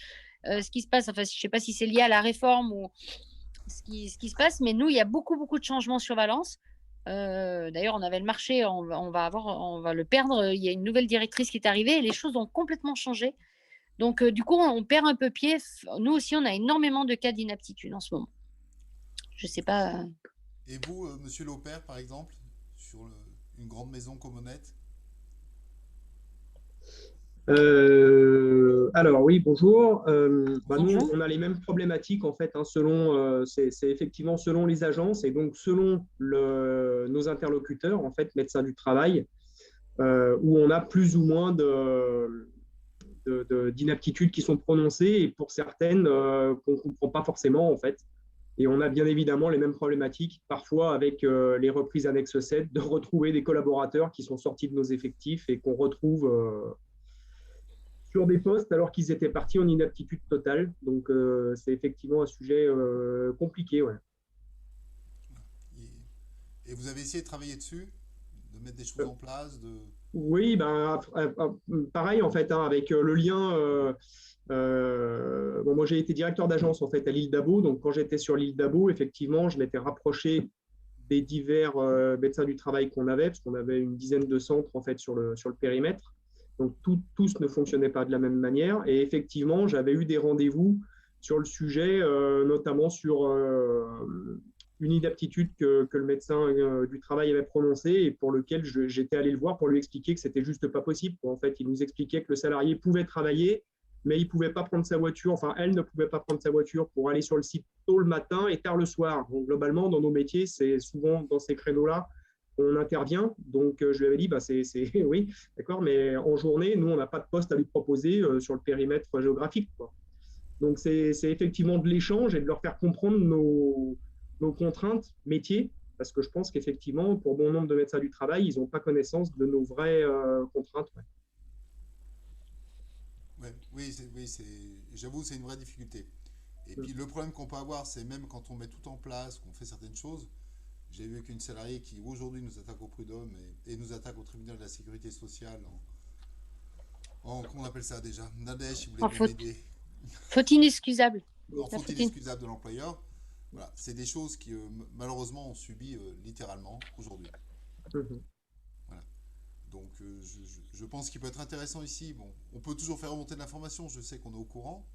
ce qui se passe. Enfin, je ne sais pas si c'est lié à la réforme ou ce qui se passe, mais nous, il y a beaucoup, beaucoup de changements sur Valence. D'ailleurs, on avait le marché, on va le perdre. Il y a une nouvelle directrice qui est arrivée et les choses ont complètement changé. Donc, du coup, on perd un peu pied. Nous aussi, on a énormément de cas d'inaptitude en ce moment. Je sais pas. Et vous, monsieur Laupert, par exemple, sur une grande maison comme Honnête? Alors oui, bonjour. Nous, Bonjour. on a les mêmes problématiques en fait, hein, selon, c'est effectivement selon les agences et donc selon nos interlocuteurs, en fait, médecins du travail, où on a plus ou moins d'inaptitudes qui sont prononcées et pour certaines qu'on ne comprend pas forcément en fait. Et on a bien évidemment les mêmes problématiques, parfois avec les reprises annexes 7, de retrouver des collaborateurs qui sont sortis de nos effectifs et qu'on retrouve sur des postes alors qu'ils étaient partis en inaptitude totale. Donc, c'est effectivement un sujet compliqué. Ouais. Et vous avez essayé de travailler dessus, de mettre des choses en place, de... Oui, pareil en fait, hein, avec le lien. Bon, moi, j'ai été directeur d'agence en fait à l'île d'Abo. Donc, quand j'étais sur l'île d'Abo, effectivement, je m'étais rapproché des divers médecins du travail qu'on avait, parce qu'on avait une dizaine de centres en fait sur le périmètre. Donc tous ne fonctionnaient pas de la même manière. Et effectivement, j'avais eu des rendez-vous sur le sujet, notamment sur une inaptitude que le médecin du travail avait prononcée et pour lequel j'étais allé le voir pour lui expliquer que c'était juste pas possible. En fait, il nous expliquait que le salarié pouvait travailler, mais il ne pouvait pas prendre sa voiture, enfin elle ne pouvait pas prendre sa voiture pour aller sur le site tôt le matin et tard le soir. Donc globalement, dans nos métiers, c'est souvent dans ces créneaux-là qu'on intervient. Donc je lui avais dit, oui, d'accord, mais en journée, nous, on n'a pas de poste à lui proposer sur le périmètre géographique, quoi. Donc c'est effectivement de l'échange et de leur faire comprendre nos contraintes métiers, parce que je pense qu'effectivement, pour bon nombre de médecins du travail, ils n'ont pas connaissance de nos vraies contraintes. Ouais. Ouais, j'avoue, c'est une vraie difficulté. Et puis le problème qu'on peut avoir, c'est même quand on met tout en place, qu'on fait certaines choses. J'ai vu qu'une salariée qui aujourd'hui nous attaque au prud'homme et nous attaque au tribunal de la sécurité sociale comment on appelle ça déjà? Nadège, si vous voulez bien m'aider. Faute inexcusable. En faute inexcusable de l'employeur. Voilà, c'est des choses qui malheureusement on subit littéralement aujourd'hui. Voilà. Donc je pense qu'il peut être intéressant ici. Bon, on peut toujours faire remonter de l'information, je sais qu'on est au courant.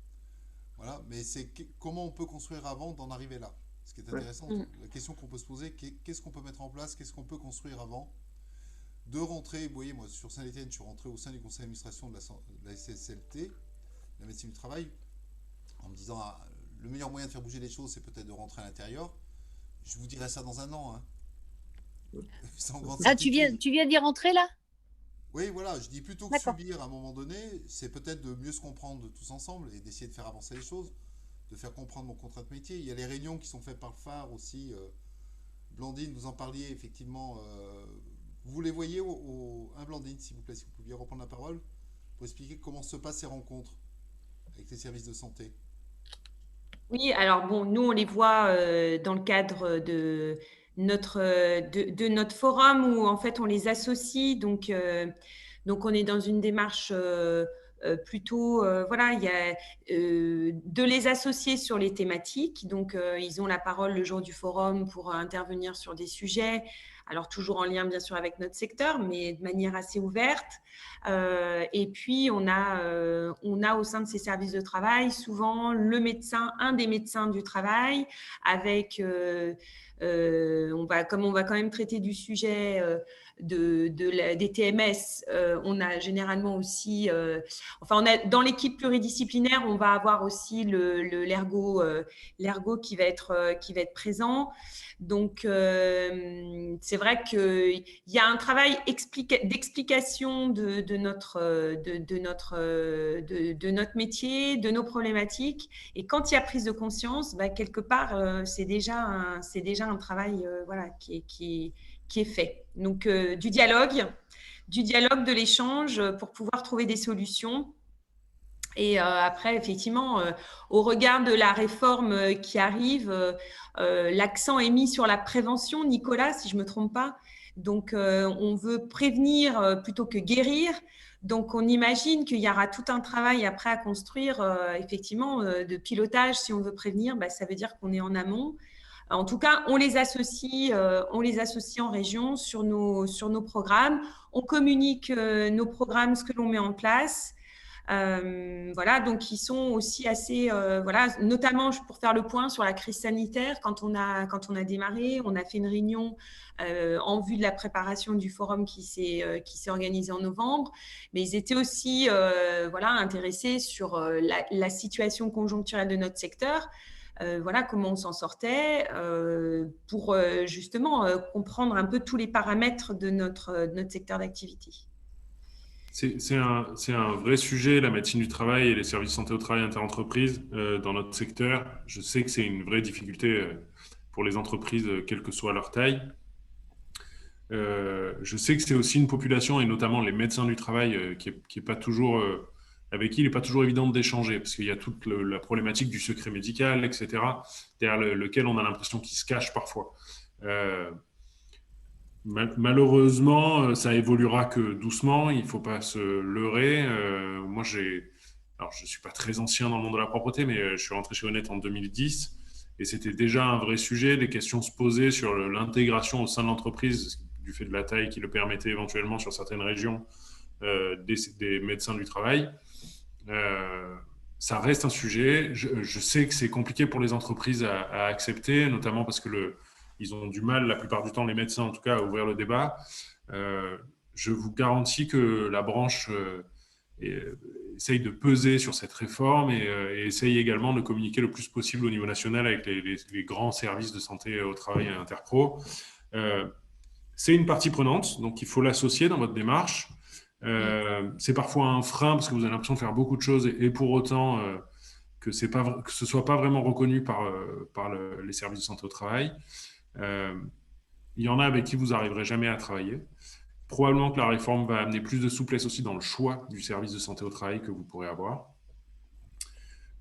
Voilà, mais c'est comment on peut construire avant d'en arriver là. Ce qui est intéressant, la question qu'on peut se poser, qu'est-ce qu'on peut mettre en place, qu'est-ce qu'on peut construire avant de rentrer. Vous voyez, moi sur Saint-Étienne, je suis rentré au sein du conseil d'administration de la SSLT, la médecine du travail, en me disant le meilleur moyen de faire bouger les choses, c'est peut-être de rentrer à l'intérieur. Je vous dirai ça dans un an. Sans grande certitude. Tu viens d'y rentrer là? Oui, voilà, je dis plutôt que subir à un moment donné, c'est peut-être de mieux se comprendre tous ensemble et d'essayer de faire avancer les choses, de faire comprendre mon contrat de métier. Il y a les réunions qui sont faites par le phare aussi Blandine, vous en parliez effectivement. Vous les voyez Blandine, s'il vous plaît, si vous pouviez reprendre la parole pour expliquer comment se passent ces rencontres avec les services de santé. Oui, alors bon, nous, on les voit dans le cadre de notre forum où en fait on les associe. Donc on est dans une démarche plutôt, voilà, il y a de les associer sur les thématiques. Donc ils ont la parole le jour du forum pour intervenir sur des sujets. Alors toujours en lien bien sûr avec notre secteur, mais de manière assez ouverte. Et puis on a au sein de ces services de travail souvent le médecin, un des médecins du travail, avec comme on va quand même traiter du sujet des TMS, on a généralement aussi, dans l'équipe pluridisciplinaire, on va avoir aussi l'ergo qui va être présent. Donc, c'est vrai qu'il y a un travail d'explication de notre métier, de nos problématiques. Et quand il y a prise de conscience, quelque part, c'est déjà un travail voilà, qui est fait. Donc, du dialogue, de l'échange pour pouvoir trouver des solutions. Et après, effectivement, au regard de la réforme qui arrive, l'accent est mis sur la prévention, Nicolas, si je ne me trompe pas. Donc, on veut prévenir plutôt que guérir. Donc, on imagine qu'il y aura tout un travail après à construire, effectivement, de pilotage. Si on veut prévenir, ça veut dire qu'on est en amont. En tout cas, on les associe en région sur nos programmes. On communique nos programmes, ce que l'on met en place. Voilà, donc ils sont aussi assez, voilà, notamment pour faire le point sur la crise sanitaire. Quand on a démarré, on a fait une réunion en vue de la préparation du forum qui s'est organisé en novembre. Mais ils étaient aussi, voilà, intéressés sur la situation conjoncturelle de notre secteur. Voilà comment on s'en sortait pour justement comprendre un peu tous les paramètres de notre secteur d'activité. C'est un vrai sujet, la médecine du travail et les services de santé au travail interentreprises dans notre secteur. Je sais que c'est une vraie difficulté pour les entreprises, quelle que soit leur taille. Je sais que c'est aussi une population, et notamment les médecins du travail, qui est pas toujours, avec qui il n'est pas toujours évident d'échanger, parce qu'il y a toute la problématique du secret médical, etc., derrière lequel on a l'impression qu'il se cache parfois. Malheureusement, ça évoluera que doucement, il ne faut pas se leurrer. Moi, alors, je ne suis pas très ancien dans le monde de la propreté, mais je suis rentré chez Honnête en 2010 et c'était déjà un vrai sujet. Des questions se posaient sur l'intégration au sein de l'entreprise, du fait de la taille qui le permettait éventuellement sur certaines régions, des médecins du travail. Ça reste un sujet. Je sais que c'est compliqué pour les entreprises à accepter, notamment parce que ils ont du mal, la plupart du temps, les médecins en tout cas, à ouvrir le débat. Je vous garantis que la branche essaye de peser sur cette réforme et essaye également de communiquer le plus possible au niveau national avec les grands services de santé au travail et interpro. C'est une partie prenante, donc il faut l'associer dans votre démarche. C'est parfois un frein parce que vous avez l'impression de faire beaucoup de choses et pour autant que ce ne soit pas vraiment reconnu par les services de santé au travail. Il y en a avec qui vous n'arriverez jamais à travailler. Probablement que la réforme va amener plus de souplesse aussi dans le choix du service de santé au travail que vous pourrez avoir.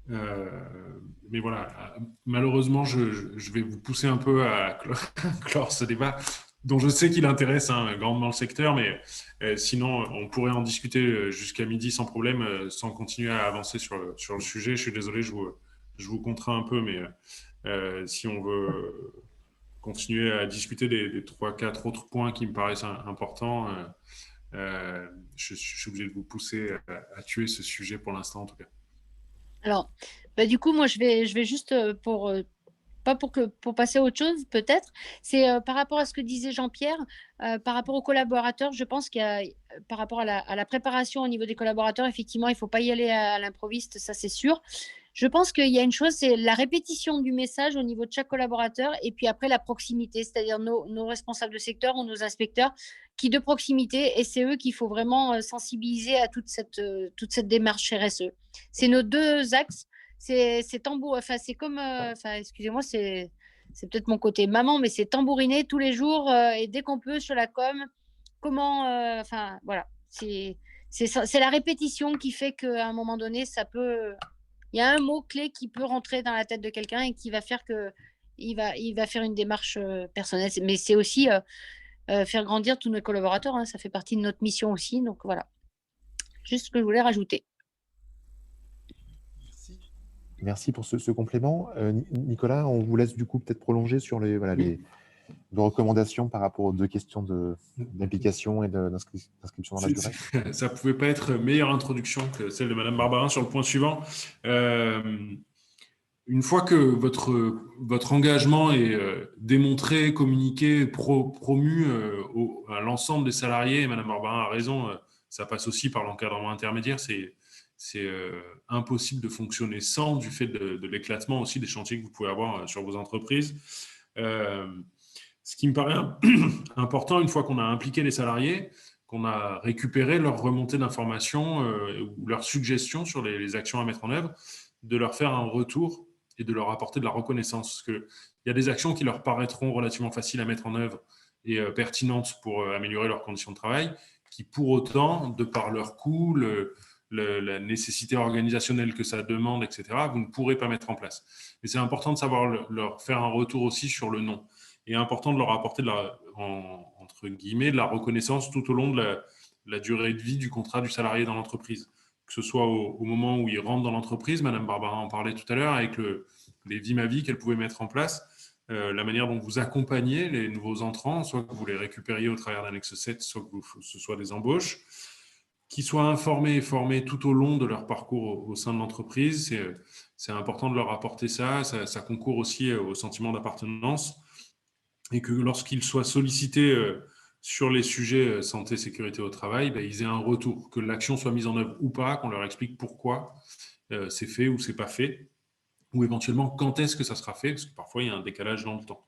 Mais voilà, malheureusement, je vais vous pousser un peu à clore ce débat, dont je sais qu'il intéresse grandement le secteur, mais sinon, on pourrait en discuter jusqu'à midi sans problème, sans continuer à avancer sur le sujet. Je suis désolé, je vous contrains un peu, mais si on veut continuer à discuter des 3-4 autres points qui me paraissent importants, je suis obligé de vous pousser à tuer ce sujet pour l'instant, en tout cas. Alors, du coup, moi, je vais juste pour passer à autre chose, peut-être. C'est par rapport à ce que disait Jean-Pierre, par rapport aux collaborateurs, je pense qu'il y a, par rapport à la préparation au niveau des collaborateurs, effectivement, il ne faut pas y aller à l'improviste, ça c'est sûr. Je pense qu'il y a une chose, c'est la répétition du message au niveau de chaque collaborateur et puis après la proximité, c'est-à-dire nos responsables de secteur ou nos inspecteurs qui de proximité et c'est eux qu'il faut vraiment sensibiliser à toute cette démarche RSE. C'est nos deux axes. C'est tambour, enfin c'est comme, excusez-moi, c'est peut-être mon côté maman, mais c'est tambouriner tous les jours et dès qu'on peut sur la com. Comment, enfin, voilà, c'est la répétition qui fait qu'à un moment donné, il y a un mot-clé qui peut rentrer dans la tête de quelqu'un et qui va faire qu'il va faire une démarche personnelle. Mais c'est aussi faire grandir tous nos collaborateurs, hein, ça fait partie de notre mission aussi. Donc voilà, juste ce que je voulais rajouter. Merci. Merci pour ce complément. Nicolas, on vous laisse du coup peut-être prolonger sur les recommandations par rapport aux 2 questions d'implication et d'inscription dans la durée. Ça ne pouvait pas être meilleure introduction que celle de Madame Barbarin sur le point suivant. Une fois que votre engagement est démontré, communiqué, promu à l'ensemble des salariés, et Madame Barbarin a raison, ça passe aussi par l'encadrement intermédiaire, c'est impossible de fonctionner sans, du fait de l'éclatement aussi des chantiers que vous pouvez avoir sur vos entreprises. Ce qui me paraît important, une fois qu'on a impliqué les salariés, qu'on a récupéré leur remontée d'informations ou leurs suggestions sur les actions à mettre en œuvre, de leur faire un retour et de leur apporter de la reconnaissance. Parce qu'il y a des actions qui leur paraîtront relativement faciles à mettre en œuvre et pertinentes pour améliorer leurs conditions de travail, qui pour autant, de par leur coût, la nécessité organisationnelle que ça demande, etc., vous ne pourrez pas mettre en place. Et c'est important de savoir leur faire un retour aussi sur le non. Et important de leur apporter entre guillemets, de la reconnaissance tout au long de la durée de vie du contrat du salarié dans l'entreprise. Que ce soit au moment où il rentre dans l'entreprise, Madame Barbara en parlait tout à l'heure, avec les Vie ma vie qu'elle pouvait mettre en place, la manière dont vous accompagnez les nouveaux entrants, soit que vous les récupériez au travers d'annexe 7, soit que ce soit des embauches, qu'ils soient informés et formés tout au long de leur parcours au sein de l'entreprise. C'est important de leur apporter ça concourt aussi au sentiment d'appartenance, et que lorsqu'ils soient sollicités sur les sujets santé, sécurité au travail, ils aient un retour, que l'action soit mise en œuvre ou pas, qu'on leur explique pourquoi c'est fait ou c'est pas fait, ou éventuellement quand est-ce que ça sera fait, parce que parfois il y a un décalage dans le temps.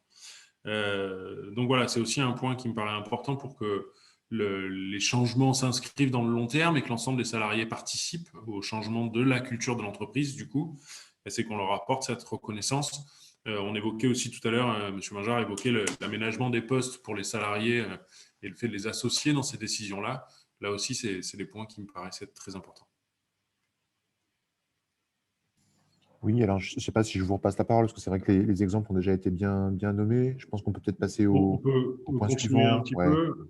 Donc voilà, c'est aussi un point qui me paraît important pour que les changements s'inscrivent dans le long terme et que l'ensemble des salariés participent au changement de la culture de l'entreprise, du coup, c'est qu'on leur apporte cette reconnaissance. On évoquait aussi tout à l'heure, M. Mingard évoquait l'aménagement des postes pour les salariés et le fait de les associer dans ces décisions-là. Là aussi, c'est des points qui me paraissent être très importants. Oui, alors je ne sais pas si je vous repasse la parole, parce que c'est vrai que les exemples ont déjà été bien nommés. Je pense qu'on peut peut-être passer au point suivant. Un petit peu.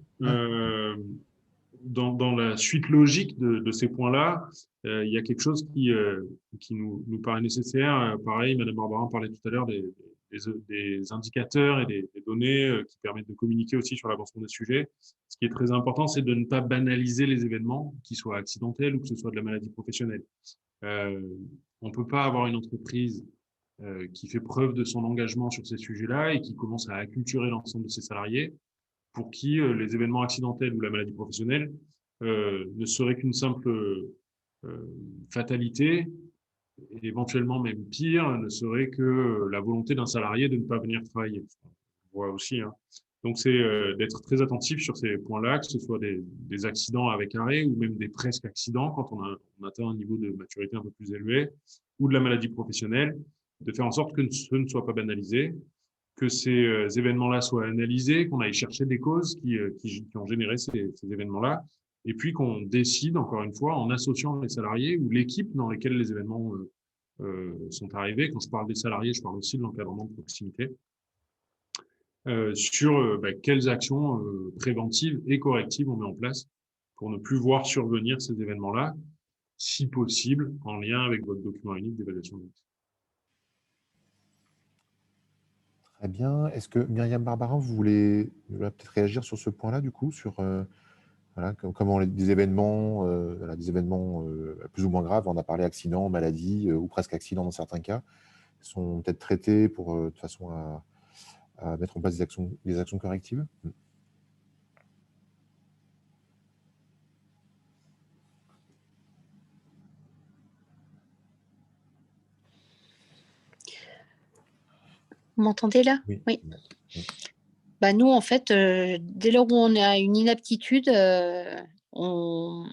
Dans la suite logique de ces points-là, il y a quelque chose qui nous paraît nécessaire. Pareil, Mme Barbarin parlait tout à l'heure des indicateurs et des données qui permettent de communiquer aussi sur l'avancement des sujets. Ce qui est très important, c'est de ne pas banaliser les événements, qu'ils soient accidentels ou que ce soit de la maladie professionnelle. On ne peut pas avoir une entreprise qui fait preuve de son engagement sur ces sujets-là et qui commence à acculturer l'ensemble de ses salariés, pour qui les événements accidentels ou la maladie professionnelle ne seraient qu'une simple fatalité, et éventuellement même pire, ne serait que la volonté d'un salarié de ne pas venir travailler. On voit aussi. Hein. Donc, c'est d'être très attentif sur ces points-là, que ce soit des accidents avec arrêt ou même des presque accidents quand on atteint un niveau de maturité un peu plus élevé, ou de la maladie professionnelle, de faire en sorte que ce ne soit pas banalisé, que ces événements-là soient analysés, qu'on aille chercher des causes qui ont généré ces événements-là, et puis qu'on décide, encore une fois, en associant les salariés ou l'équipe dans lesquelles les événements sont arrivés. Quand je parle des salariés, je parle aussi de l'encadrement de proximité, sur quelles actions préventives et correctives on met en place pour ne plus voir survenir ces événements-là, si possible, en lien avec votre document unique d'évaluation de risque. Très bien. Est-ce que Myriam Barbarin, vous voulez peut-être réagir sur ce point-là, du coup, sur voilà, comment des événements plus ou moins graves, on a parlé accident, maladie ou presque accident dans certains cas, sont peut-être traités de façon à mettre en place des actions correctives? Vous m'entendez là? Oui. Nous, en fait, dès lors où on a une inaptitude, on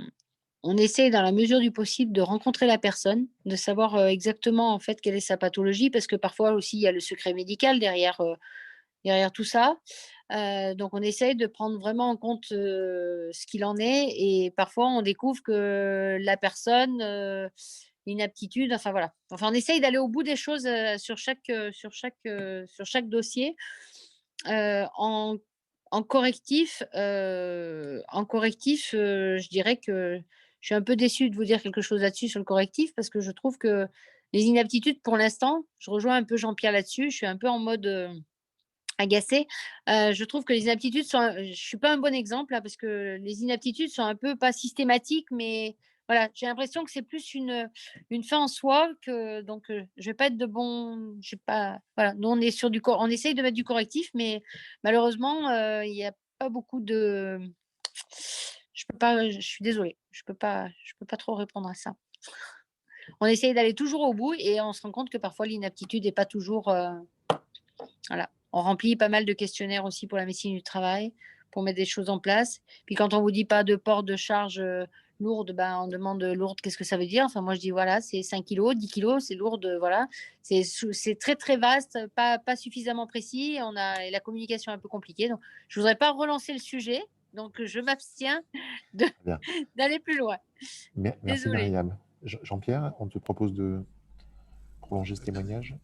on essaye dans la mesure du possible de rencontrer la personne, de savoir exactement en fait quelle est sa pathologie, parce que parfois aussi il y a le secret médical derrière tout ça. Donc on essaye de prendre vraiment en compte ce qu'il en est, et parfois on découvre que la personne, une aptitude, enfin voilà. Enfin, on essaye d'aller au bout des choses sur chaque dossier. En correctif, je dirais que je suis un peu déçue de vous dire quelque chose là-dessus sur le correctif, parce que je trouve que les inaptitudes, pour l'instant, je rejoins un peu Jean-Pierre là-dessus, je suis un peu en mode, agacée. Je trouve que les inaptitudes sont, je suis pas un bon exemple là, parce que les inaptitudes sont un peu pas systématiques, mais voilà, j'ai l'impression que c'est plus une fin en soi, que donc je vais pas être de bon, je sais pas, voilà, nous on est sur on essaye de mettre du correctif, mais malheureusement, il y a pas beaucoup de je peux pas, je suis désolée, je peux pas trop répondre à ça. On essaye d'aller toujours au bout et on se rend compte que parfois l'inaptitude est pas toujours, voilà. On remplit pas mal de questionnaires aussi pour la médecine du travail, pour mettre des choses en place. Puis quand on vous dit pas de port de charge lourde, ben, on demande lourde, qu'est-ce que ça veut dire? Enfin, moi, je dis voilà, c'est 5 kilos, 10 kilos, c'est lourde, voilà. C'est très, très vaste, pas suffisamment précis. Et la communication est un peu compliquée. Donc, je voudrais pas relancer le sujet. Donc, je m'abstiens Bien. d'aller plus loin. Merci Désolée. Myriam. Jean-Pierre, on te propose de prolonger ce témoignage.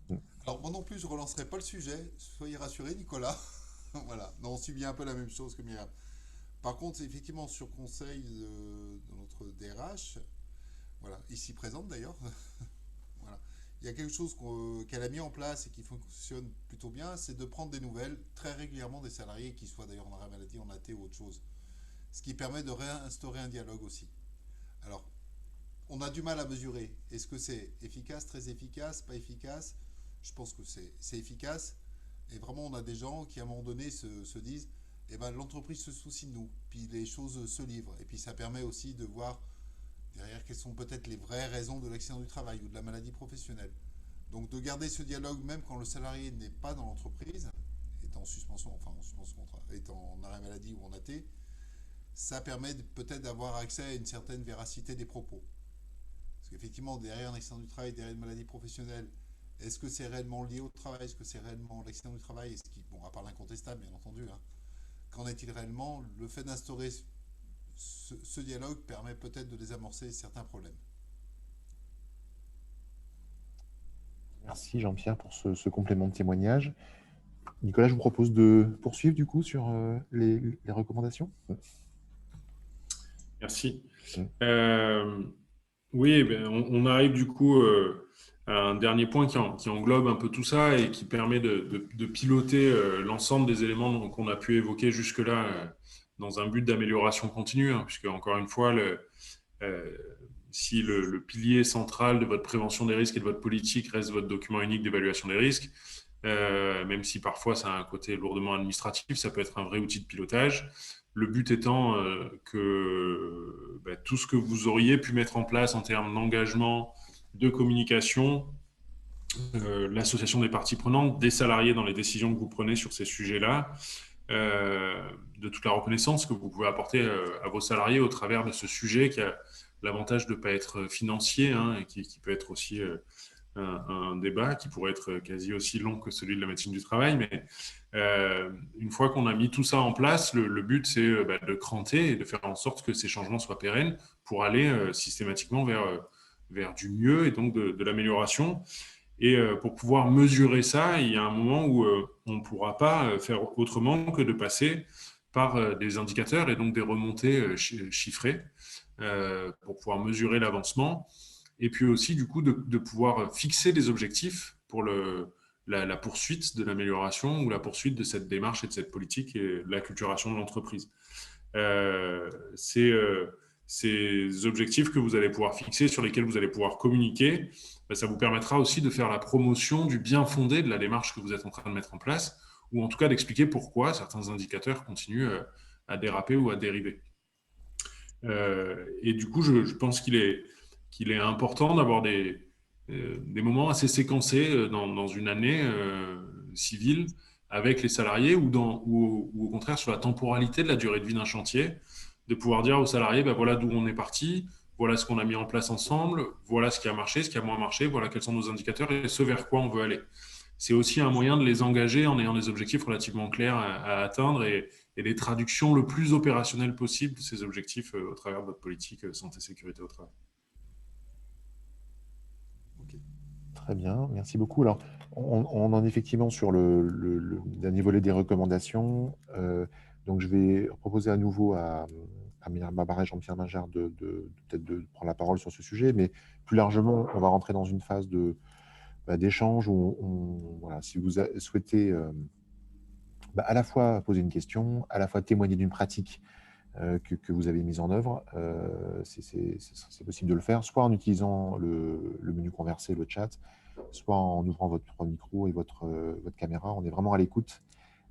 Alors, moi non plus, je ne relancerai pas le sujet. Soyez rassurés, Nicolas. Voilà. Non, on subit un peu la même chose que Myriam. Par contre, effectivement, sur conseil de notre DRH, voilà, ici présente d'ailleurs, voilà, il y a quelque chose qu'elle a mis en place et qui fonctionne plutôt bien, c'est de prendre des nouvelles très régulièrement des salariés, qui soient d'ailleurs en arrêt maladie, en AT ou autre chose. Ce qui permet de réinstaurer un dialogue aussi. Alors, on a du mal à mesurer. Est-ce que c'est efficace, très efficace, pas efficace? Je pense que c'est efficace. Et vraiment, on a des gens qui, à un moment donné, se disent, eh ben, l'entreprise se soucie de nous. Puis les choses se livrent. Et puis ça permet aussi de voir derrière quelles sont peut-être les vraies raisons de l'accident du travail ou de la maladie professionnelle. Donc de garder ce dialogue même quand le salarié n'est pas dans l'entreprise, est en suspension, enfin en suspension, est en arrêt maladie ou en AT, ça permet peut-être d'avoir accès à une certaine véracité des propos. Parce qu'effectivement, derrière un accident du travail, derrière une maladie professionnelle, est-ce que c'est réellement lié au travail? Est-ce que c'est réellement l'accident du travail? Bon, à part l'incontestable, bien entendu, hein. Qu'en est-il réellement? Le fait d'instaurer ce dialogue permet peut-être de désamorcer certains problèmes. Merci Jean-Pierre pour ce complément de témoignage. Nicolas, je vous propose de poursuivre du coup sur les recommandations. Merci. Oui, ben, on arrive du coup à un dernier point qui englobe un peu tout ça et qui permet de piloter l'ensemble des éléments qu'on a pu évoquer jusque-là dans un but d'amélioration continue, hein, puisque encore une fois, si le pilier central de votre prévention des risques et de votre politique reste votre document unique d'évaluation des risques, même si parfois ça a un côté lourdement administratif, ça peut être un vrai outil de pilotage. Le but étant que tout ce que vous auriez pu mettre en place en termes d'engagement, de communication, l'association des parties prenantes, des salariés dans les décisions que vous prenez sur ces sujets-là, de toute la reconnaissance que vous pouvez apporter à vos salariés au travers de ce sujet qui a l'avantage de ne pas être financier, hein, et qui peut être aussi un débat qui pourrait être quasi aussi long que celui de la médecine du travail. Mais une fois qu'on a mis tout ça en place, le but, c'est de cranter et de faire en sorte que ces changements soient pérennes pour aller systématiquement vers du mieux et donc de l'amélioration. Et pour pouvoir mesurer ça, il y a un moment où on ne pourra pas faire autrement que de passer par des indicateurs et donc des remontées chiffrées pour pouvoir mesurer l'avancement. Et puis aussi, du coup, de pouvoir fixer des objectifs pour la poursuite de l'amélioration ou la poursuite de cette démarche et de cette politique et l'acculturation de l'entreprise. Ces objectifs que vous allez pouvoir fixer, sur lesquels vous allez pouvoir communiquer, ça vous permettra aussi de faire la promotion du bien fondé de la démarche que vous êtes en train de mettre en place, ou en tout cas d'expliquer pourquoi certains indicateurs continuent à déraper ou à dériver. Et du coup, je pense qu'il est important d'avoir des moments assez séquencés dans une année civile avec les salariés ou au contraire sur la temporalité de la durée de vie d'un chantier, de pouvoir dire aux salariés, voilà d'où on est parti, voilà ce qu'on a mis en place ensemble, voilà ce qui a marché, ce qui a moins marché, voilà quels sont nos indicateurs et ce vers quoi on veut aller. C'est aussi un moyen de les engager en ayant des objectifs relativement clairs à atteindre et des traductions le plus opérationnelles possible de ces objectifs au travers de votre politique santé-sécurité au travail. Ok. Très bien, merci beaucoup. Alors, on en est effectivement sur le dernier volet des recommandations. Donc, je vais proposer à nouveau à Myriam Barbara et Jean-Pierre Magère peut-être de prendre la parole sur ce sujet, mais plus largement, on va rentrer dans une phase d'échange où, voilà, si vous souhaitez à la fois poser une question, à la fois témoigner d'une pratique que vous avez mise en œuvre, c'est possible de le faire, soit en utilisant le menu converser, le chat, soit en ouvrant votre micro et votre caméra. On est vraiment à l'écoute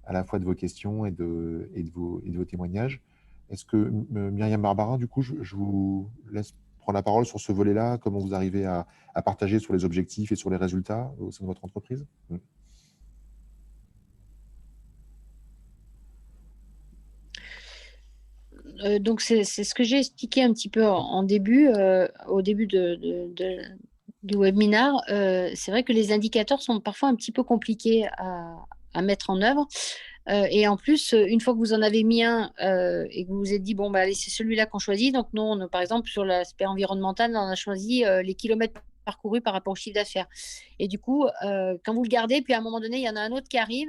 à la fois de vos questions et de vos témoignages. Est-ce que, Myriam Barbara, du coup, je vous laisse prendre la parole sur ce volet-là, comment vous arrivez à partager sur les objectifs et sur les résultats au sein de votre entreprise? Donc, c'est ce que j'ai expliqué un petit peu en début, au début du webinaire. C'est vrai que les indicateurs sont parfois un petit peu compliqués à mettre en œuvre. Et en plus, une fois que vous en avez mis un et que vous vous êtes dit, bon, allez, c'est celui-là qu'on choisit. Donc, nous, par exemple, sur l'aspect environnemental, on a choisi les kilomètres parcourus par rapport au chiffre d'affaires. Et du coup, quand vous le gardez, puis à un moment donné, il y en a un autre qui arrive,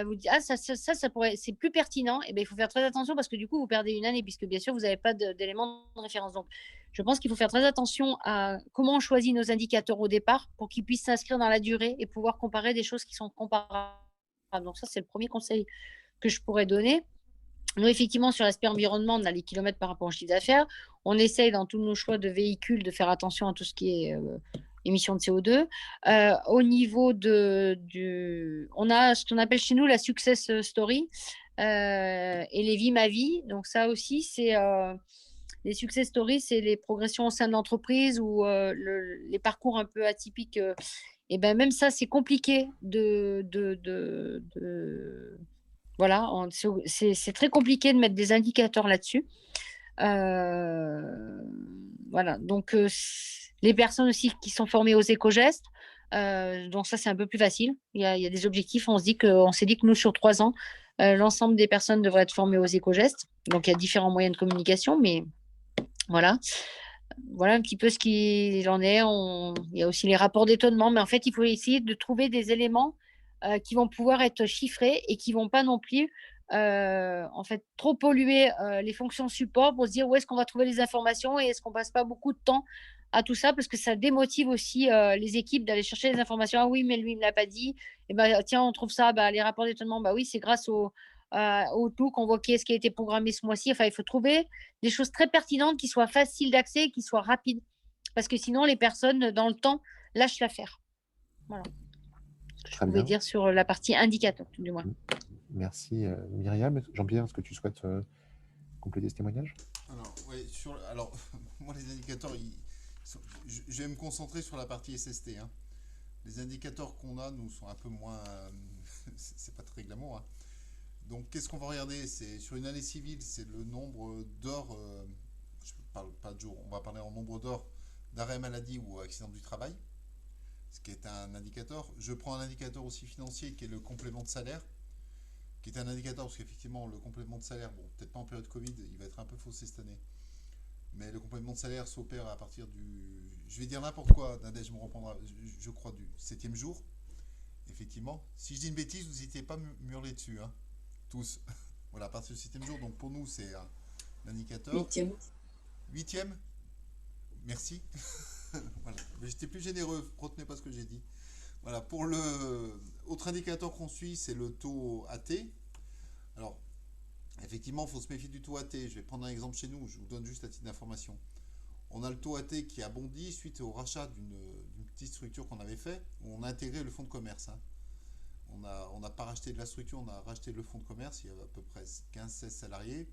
vous dites, ça pourrait, c'est plus pertinent. Et bien, il faut faire très attention parce que du coup, vous perdez une année puisque bien sûr, vous n'avez pas d'éléments de référence. Donc, je pense qu'il faut faire très attention à comment on choisit nos indicateurs au départ pour qu'ils puissent s'inscrire dans la durée et pouvoir comparer des choses qui sont comparables. Donc, ça, c'est le premier conseil que je pourrais donner. Nous, effectivement, sur l'aspect environnement, on a les kilomètres par rapport au chiffre d'affaires. On essaye dans tous nos choix de véhicules de faire attention à tout ce qui est émissions de CO2. Au niveau on a ce qu'on appelle chez nous la success story et les vies ma vie. Donc ça aussi, c'est les success stories, c'est les progressions au sein de l'entreprise ou les parcours un peu atypiques. Et ben même ça, c'est compliqué voilà, c'est très compliqué de mettre des indicateurs là-dessus. Voilà, donc les personnes aussi qui sont formées aux éco-gestes, donc ça c'est un peu plus facile. Il y a des objectifs, on s'est dit que nous sur 3 ans, l'ensemble des personnes devraient être formées aux éco-gestes. Donc il y a différents moyens de communication, mais voilà. Voilà un petit peu ce qu'il en est. Il y a aussi les rapports d'étonnement, mais en fait, il faut essayer de trouver des éléments qui vont pouvoir être chiffrés et qui ne vont pas non plus en fait, trop polluer les fonctions support pour se dire où est-ce qu'on va trouver les informations et est-ce qu'on ne passe pas beaucoup de temps à tout ça parce que ça démotive aussi les équipes d'aller chercher les informations. Ah oui, mais lui, il ne me l'a pas dit. Et ben, tiens, on trouve ça, les rapports d'étonnement, oui, c'est grâce au Outlook, on voit qui est-ce qui a été programmé ce mois-ci. Enfin, il faut trouver des choses très pertinentes qui soient faciles d'accès et qui soient rapides. Parce que sinon, les personnes, dans le temps, lâchent l'affaire. Voilà. Ce que je pouvais dire sur la partie indicateur, tout du moins. Merci Myriam. Jean-Pierre, est-ce que tu souhaites compléter ce témoignage? Alors, moi, les indicateurs, je vais me concentrer sur la partie SST. Les indicateurs qu'on a, nous, sont un peu moins... c'est pas très glamour. Donc, qu'est-ce qu'on va regarder? C'est sur une année civile, c'est le nombre d'heures, je ne parle pas de jours, on va parler en nombre d'heures d'arrêt maladie ou accident du travail, ce qui est un indicateur. Je prends un indicateur aussi financier qui est le complément de salaire, qui est un indicateur parce qu'effectivement, le complément de salaire, bon, peut-être pas en période Covid, il va être un peu faussé cette année, mais le complément de salaire s'opère à partir je vais dire n'importe quoi, Nadège me reprendra, je crois, du 7e jour, effectivement. Si je dis une bêtise, vous n'hésitez pas à me hurler dessus, tous. Voilà, à partir du 7e jour, donc pour nous, c'est un indicateur. 8e. Merci. Voilà. J'étais plus généreux, retenez pas ce que j'ai dit. Voilà, pour le autre indicateur qu'on suit, c'est le taux AT. Alors, effectivement, il faut se méfier du taux AT. Je vais prendre un exemple chez nous, je vous donne juste à titre d'information. On a le taux AT qui a bondi suite au rachat d'une petite structure qu'on avait fait, où on a intégré le fonds de commerce. On n'a pas racheté de la structure, on a racheté le fonds de commerce, il y avait à peu près 15-16 salariés.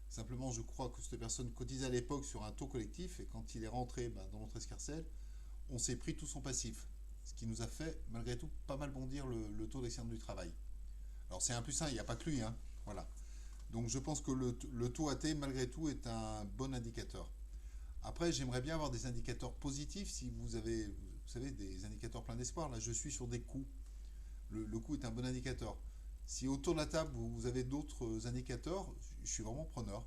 Simplement, je crois que cette personne cotisait à l'époque sur un taux collectif et quand il est rentré dans notre escarcelle, on s'est pris tout son passif. Ce qui nous a fait, malgré tout, pas mal bondir le taux d'accident du travail. Alors, c'est 1+1, il n'y a pas que lui. Voilà. Donc, je pense que le taux AT, malgré tout, est un bon indicateur. Après, j'aimerais bien avoir des indicateurs positifs si vous avez, vous savez, des indicateurs plein d'espoir. Là, je suis sur des coûts. Le coût est un bon indicateur. Si autour de la table, vous avez d'autres indicateurs, je suis vraiment preneur.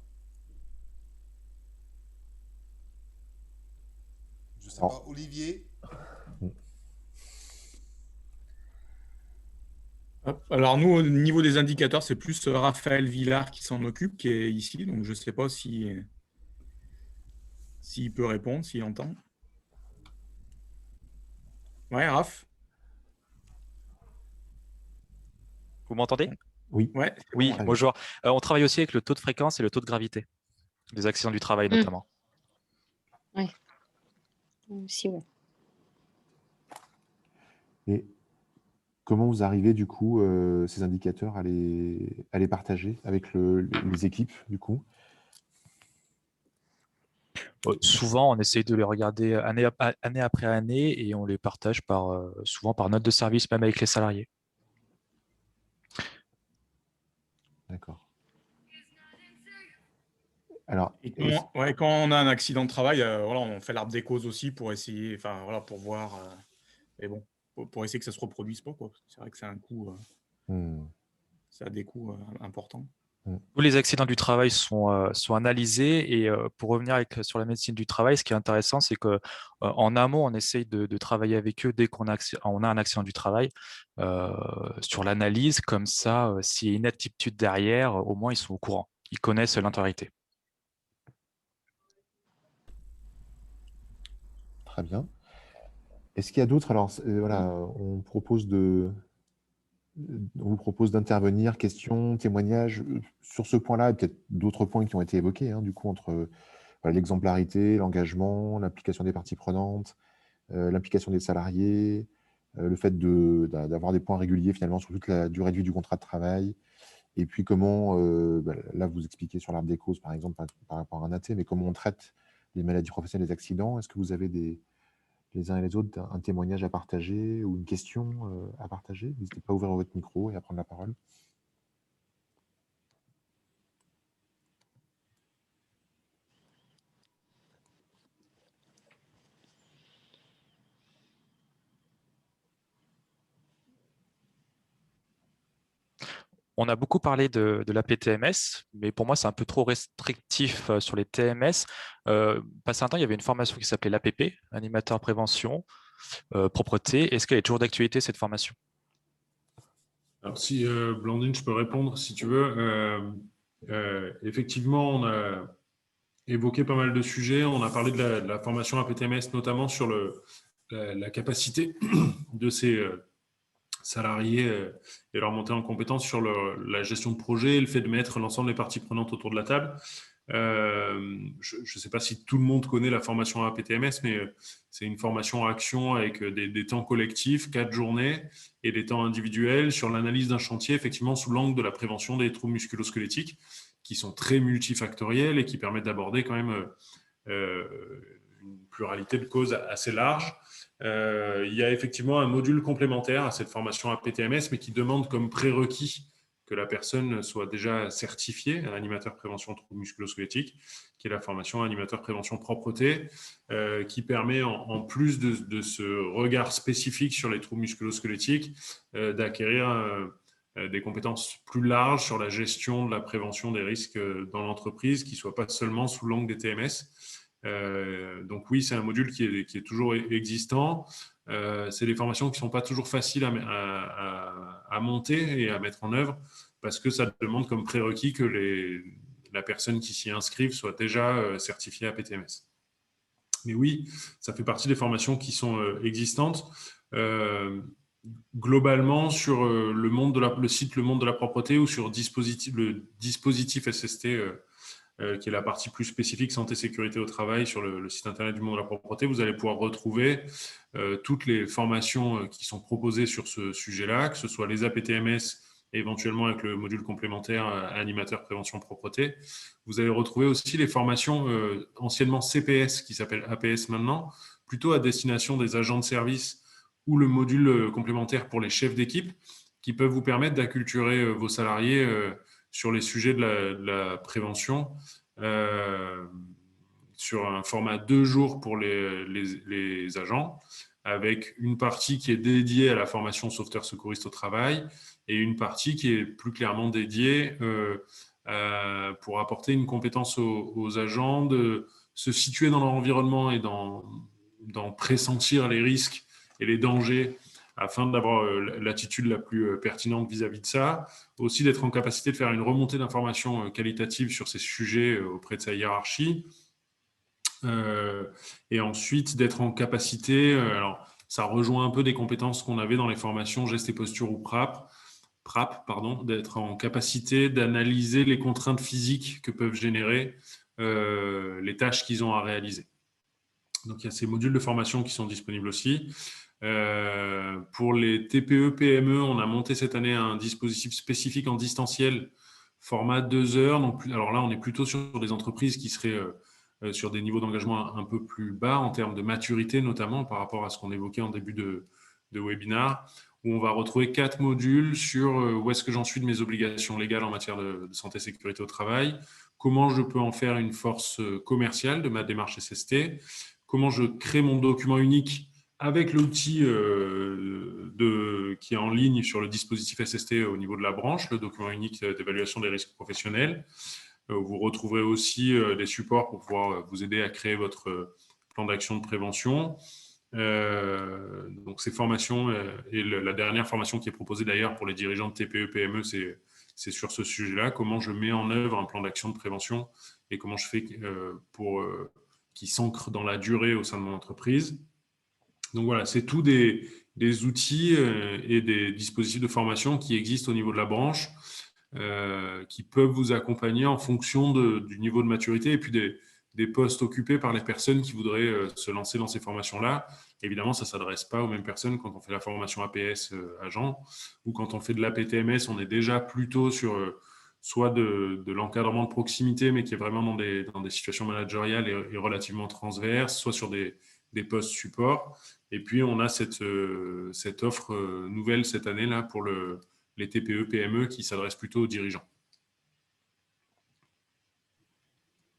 Je ne sais Alors, pas, Olivier, Hop. Alors nous, au niveau des indicateurs, c'est plus Raphaël Villard qui s'en occupe, qui est ici. Donc je ne sais pas s'il peut répondre, s'il entend. Ouais, Raph. Vous m'entendez? oui, Ouais, c'est Oui, bon, ouais. très bien. bonjour. On travaille aussi avec le taux de fréquence et le taux de gravité des accidents du travail notamment. Aussi, ouais. Et comment vous arrivez, du coup, ces indicateurs à les partager avec les équipes, du coup? Souvent, on essaye de les regarder année après année et on les partage souvent par note de service, même avec les salariés. D'accord. Alors, Et quand on a un accident de travail, voilà, on fait l'arbre des causes aussi pour essayer, enfin voilà, pour voir. Mais bon, pour essayer que ça se reproduise pas, quoi. C'est vrai que c'est un coût, ça a des coûts importants. Tous les accidents du travail sont analysés et pour revenir sur la médecine du travail, ce qui est intéressant, c'est qu'en amont, on essaye de travailler avec eux dès qu'on a un accident du travail sur l'analyse. Comme ça, s'il y a une aptitude derrière, au moins ils sont au courant. Ils connaissent l'intériorité. très bien. Est-ce qu'il y a d'autres? Alors, voilà, on vous propose d'intervenir, questions, témoignages sur ce point-là, et peut-être d'autres points qui ont été évoqués, du coup, entre voilà, l'exemplarité, l'engagement, l'implication des parties prenantes, l'implication des salariés, le fait d'avoir des points réguliers finalement sur toute la durée de vie du contrat de travail, et puis comment, là vous expliquez sur l'arbre des causes par exemple par rapport à un AT, mais comment on traite les maladies professionnelles, les accidents. Est-ce que vous avez les uns et les autres un témoignage à partager ou une question à partager? N'hésitez pas à ouvrir votre micro et à prendre la parole. On a beaucoup parlé de la PTMS, mais pour moi, c'est un peu trop restrictif sur les TMS. Passé un temps, il y avait une formation qui s'appelait l'APP, Animateur Prévention, Propreté. Est-ce qu'elle est toujours d'actualité, cette formation? Alors, si Blandine, je peux répondre si tu veux. Effectivement, on a évoqué pas mal de sujets. On a parlé de la formation APTMS, notamment sur la capacité de ces salariés et leur montée en compétence sur la gestion de projet et le fait de mettre l'ensemble des parties prenantes autour de la table. Je ne sais pas si tout le monde connaît la formation APTMS, mais c'est une formation à action avec des temps collectifs, 4 journées, et des temps individuels sur l'analyse d'un chantier, effectivement sous l'angle de la prévention des troubles musculo-squelettiques, qui sont très multifactoriels et qui permettent d'aborder quand même une pluralité de causes assez large. Il y a effectivement un module complémentaire à cette formation APTMS, mais qui demande comme prérequis que la personne soit déjà certifiée animateur prévention troubles musculo-squelettiques, qui est la formation animateur prévention propreté, qui permet en plus de ce regard spécifique sur les troubles musculo-squelettiques, d'acquérir des compétences plus larges sur la gestion de la prévention des risques dans l'entreprise, qui ne soient pas seulement sous l'angle des TMS. Donc oui, c'est un module qui est toujours existant. C'est des formations qui ne sont pas toujours faciles à monter et à mettre en œuvre parce que ça demande comme prérequis que la personne qui s'y inscrive soit déjà certifiée à PTMS. Mais oui, ça fait partie des formations qui sont existantes. Globalement, sur le site Le Monde de la Propreté ou sur le dispositif SST, qui est la partie plus spécifique santé sécurité au travail sur le site internet du Monde de la Propreté, vous allez pouvoir retrouver toutes les formations qui sont proposées sur ce sujet-là, que ce soit les APTMS, éventuellement avec le module complémentaire animateur prévention propreté. Vous allez retrouver aussi les formations anciennement CPS, qui s'appellent APS maintenant, plutôt à destination des agents de service, ou le module complémentaire pour les chefs d'équipe, qui peuvent vous permettre d'acculturer vos salariés sur les sujets de la prévention, sur un format 2 jours pour les agents, avec une partie qui est dédiée à la formation sauveteur secouriste au travail et une partie qui est plus clairement dédiée pour apporter une compétence aux agents de se situer dans leur environnement et d'en pressentir les risques et les dangers afin d'avoir l'attitude la plus pertinente vis-à-vis de ça. Aussi d'être en capacité de faire une remontée d'informations qualitatives sur ces sujets auprès de sa hiérarchie. Et ensuite d'être en capacité, alors ça rejoint un peu des compétences qu'on avait dans les formations gestes et posture ou PRAP, d'être en capacité d'analyser les contraintes physiques que peuvent générer les tâches qu'ils ont à réaliser. Donc il y a ces modules de formation qui sont disponibles aussi. Pour les TPE, PME, on a monté cette année un dispositif spécifique en distanciel, format 2 heures. Donc, alors là, on est plutôt sur des entreprises qui seraient sur des niveaux d'engagement un peu plus bas en termes de maturité, notamment par rapport à ce qu'on évoquait en début de webinaire, où on va retrouver 4 modules sur où est-ce que j'en suis de mes obligations légales en matière de santé et sécurité au travail, comment je peux en faire une force commerciale de ma démarche SST, comment je crée mon document unique avec l'outil qui est en ligne sur le dispositif SST au niveau de la branche, le document unique d'évaluation des risques professionnels. Vous retrouverez aussi des supports pour pouvoir vous aider à créer votre plan d'action de prévention. Donc ces formations et la dernière formation qui est proposée d'ailleurs pour les dirigeants de TPE, PME, c'est sur ce sujet-là, comment je mets en œuvre un plan d'action de prévention et comment je fais pour qui s'ancre dans la durée au sein de mon entreprise. Donc voilà, c'est tout des outils et des dispositifs de formation qui existent au niveau de la branche, qui peuvent vous accompagner en fonction du niveau de maturité et puis des postes occupés par les personnes qui voudraient se lancer dans ces formations-là. Évidemment, ça ne s'adresse pas aux mêmes personnes quand on fait la formation APS agent ou quand on fait de l'APTMS, on est déjà plutôt sur soit de l'encadrement de proximité, mais qui est vraiment dans des situations managériales et relativement transverses, soit sur des postes support. Et puis, on a cette offre nouvelle cette année-là pour les TPE, PME qui s'adressent plutôt aux dirigeants.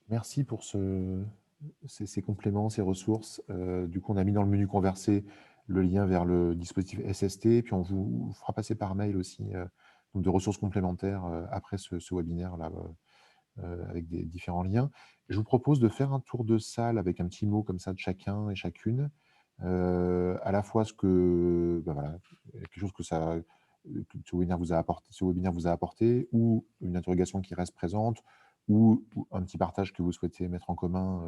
Merci pour ces compléments, ces ressources. Du coup, on a mis dans le menu conversé le lien vers le dispositif SST, puis on vous fera passer par mail aussi donc de ressources complémentaires après ce webinaire-là, avec des différents liens. Je vous propose de faire un tour de salle avec un petit mot comme ça de chacun et chacune, à la fois quelque chose que ce webinaire vous a apporté, ou une interrogation qui reste présente, ou un petit partage que vous souhaitez mettre en commun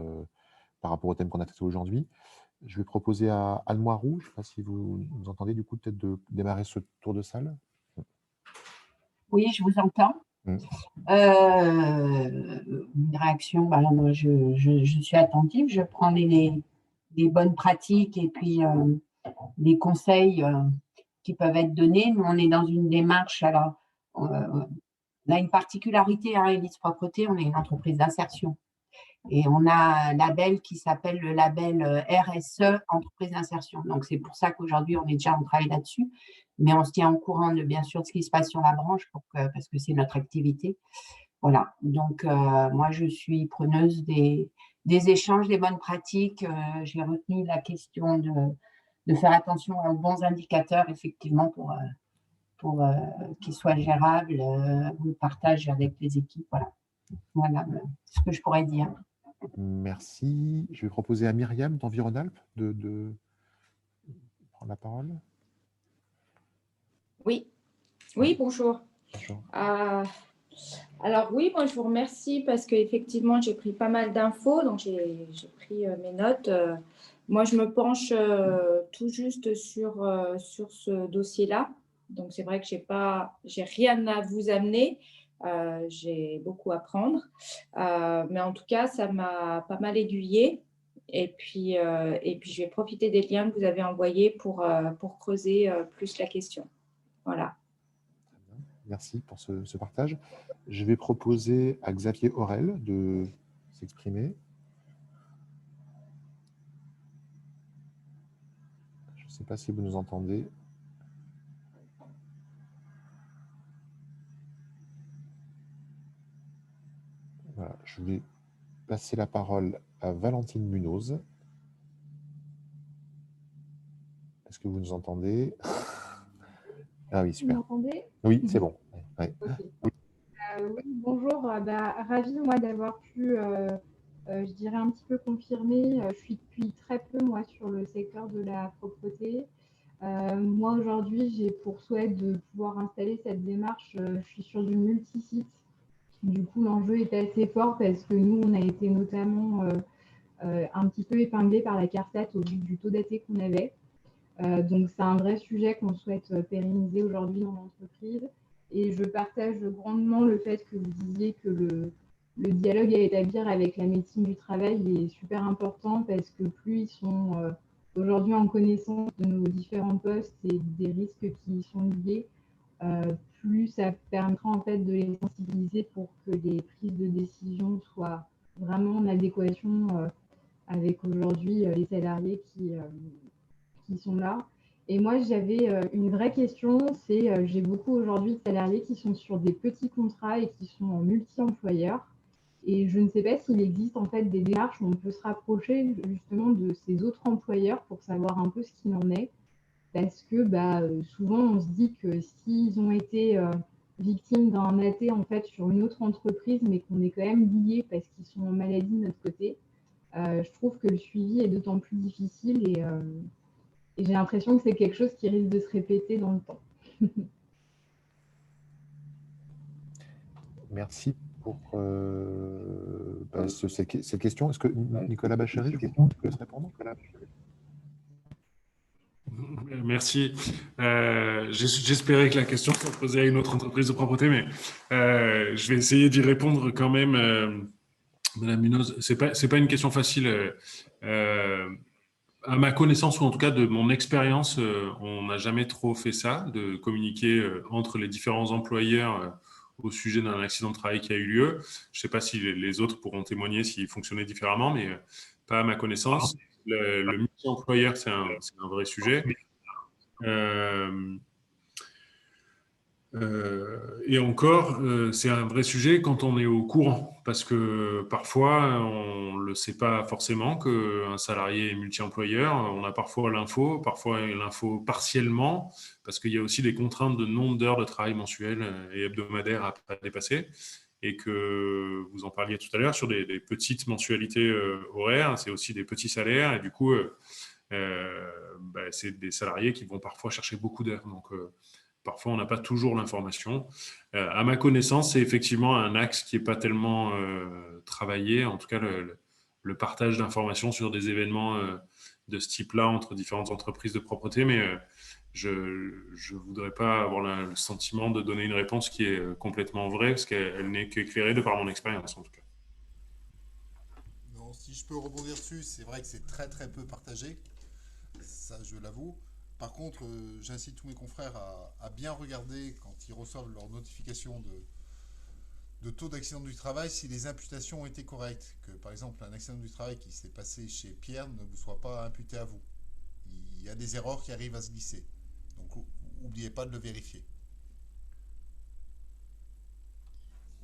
par rapport au thème qu'on a traité aujourd'hui. Je vais proposer à Anne Moiroux, je ne sais pas si vous nous entendez, du coup, peut-être de démarrer ce tour de salle. Oui, je vous entends. Une réaction, moi, je suis attentive, je prends des bonnes pratiques et puis des conseils qui peuvent être donnés. Nous, on est dans une démarche, alors on a une particularité à Elis Propreté, on est une entreprise d'insertion. Et on a un label qui s'appelle le label RSE, entreprise d'insertion. Donc, c'est pour ça qu'aujourd'hui, on travaille là-dessus. Mais on se tient au courant, bien sûr, de ce qui se passe sur la branche parce que c'est notre activité. Voilà. Donc, moi, je suis preneuse des échanges, des bonnes pratiques. J'ai retenu la question de faire attention aux bons indicateurs, effectivement, pour qu'ils soient gérables, le partage avec les équipes. Voilà ce que je pourrais dire. Merci. Je vais proposer à Myriam d'Environalp de prendre la parole. Oui, bonjour. Bonjour. Alors oui, moi je vous remercie parce qu'effectivement j'ai pris pas mal d'infos, donc j'ai pris mes notes. Moi je me penche tout juste sur ce dossier-là, donc c'est vrai que j'ai rien à vous amener. J'ai beaucoup à prendre, mais en tout cas, ça m'a pas mal aiguillée. Et puis, je vais profiter des liens que vous avez envoyés pour creuser plus la question. Voilà. Merci pour ce partage. Je vais proposer à Xavier Aurel de s'exprimer. Je ne sais pas si vous nous entendez. Voilà, je vais passer la parole à Valentine Munoz. Est-ce que vous nous entendez? Ah oui, super. Vous m'entendez? Oui, c'est bon. Ouais. Ok. Oui, bonjour. Ravie, moi, d'avoir pu, je dirais, un petit peu confirmer. Je suis depuis très peu, moi, sur le secteur de la propreté. Moi, aujourd'hui, j'ai pour souhait de pouvoir installer cette démarche. Je suis sur du multisite. Du coup, l'enjeu est assez fort parce que nous, on a été notamment un petit peu épinglés par la CARSAT au vu du taux d'AT qu'on avait. Donc, c'est un vrai sujet qu'on souhaite pérenniser aujourd'hui dans l'entreprise. Et je partage grandement le fait que vous disiez que le dialogue à établir avec la médecine du travail est super important parce que plus ils sont aujourd'hui en connaissance de nos différents postes et des risques qui y sont liés, plus ça permettra en fait de les sensibiliser pour que les prises de décision soient vraiment en adéquation avec aujourd'hui les salariés qui sont là. Et moi, j'avais une vraie question, c'est j'ai beaucoup aujourd'hui de salariés qui sont sur des petits contrats et qui sont en multi-employeurs. Et je ne sais pas s'il existe en fait des démarches où on peut se rapprocher justement de ces autres employeurs pour savoir un peu ce qu'il en est. Parce que souvent, on se dit que s'ils ont été victimes d'un AT en fait, sur une autre entreprise, mais qu'on est quand même liés parce qu'ils sont en maladie de notre côté, je trouve que le suivi est d'autant plus difficile et j'ai l'impression que c'est quelque chose qui risque de se répéter dans le temps. Merci pour cette question. Est-ce que Nicolas Bachéry, tu peux se répondre? Merci. J'espérais que la question soit posée à une autre entreprise de propreté, mais je vais essayer d'y répondre quand même. Madame Munoz, c'est pas une question facile. À ma connaissance, ou en tout cas de mon expérience, on n'a jamais trop fait ça, de communiquer entre les différents employeurs au sujet d'un accident de travail qui a eu lieu. Je ne sais pas si les autres pourront témoigner s'il fonctionnait différemment, mais pas à ma connaissance. Le multi-employeur, c'est un vrai sujet. Et encore, c'est un vrai sujet quand on est au courant, parce que parfois, on ne le sait pas forcément qu'un salarié est multi-employeur. On a parfois l'info partiellement, parce qu'il y a aussi des contraintes de nombre d'heures de travail mensuelles et hebdomadaires à pas dépasser. Et que vous en parliez tout à l'heure sur des petites mensualités horaires, c'est aussi des petits salaires, et du coup, c'est des salariés qui vont parfois chercher beaucoup d'heures. Donc, parfois, on n'a pas toujours l'information. À ma connaissance, c'est effectivement un axe qui n'est pas tellement travaillé, en tout cas le partage d'informations sur des événements de ce type-là entre différentes entreprises de propreté, mais je ne voudrais pas avoir le sentiment de donner une réponse qui est complètement vraie, parce qu'elle n'est qu'éclairée de par mon expérience, en tout cas. Non, si je peux rebondir dessus, c'est vrai que c'est très très peu partagé, ça je l'avoue. Par contre, j'incite tous mes confrères à bien regarder quand ils reçoivent leur notification de taux d'accident du travail si les imputations ont été correctes. Que par exemple, un accident du travail qui s'est passé chez Pierre ne vous soit pas imputé à vous. Il y a des erreurs qui arrivent à se glisser. Donc, n'oubliez pas de le vérifier.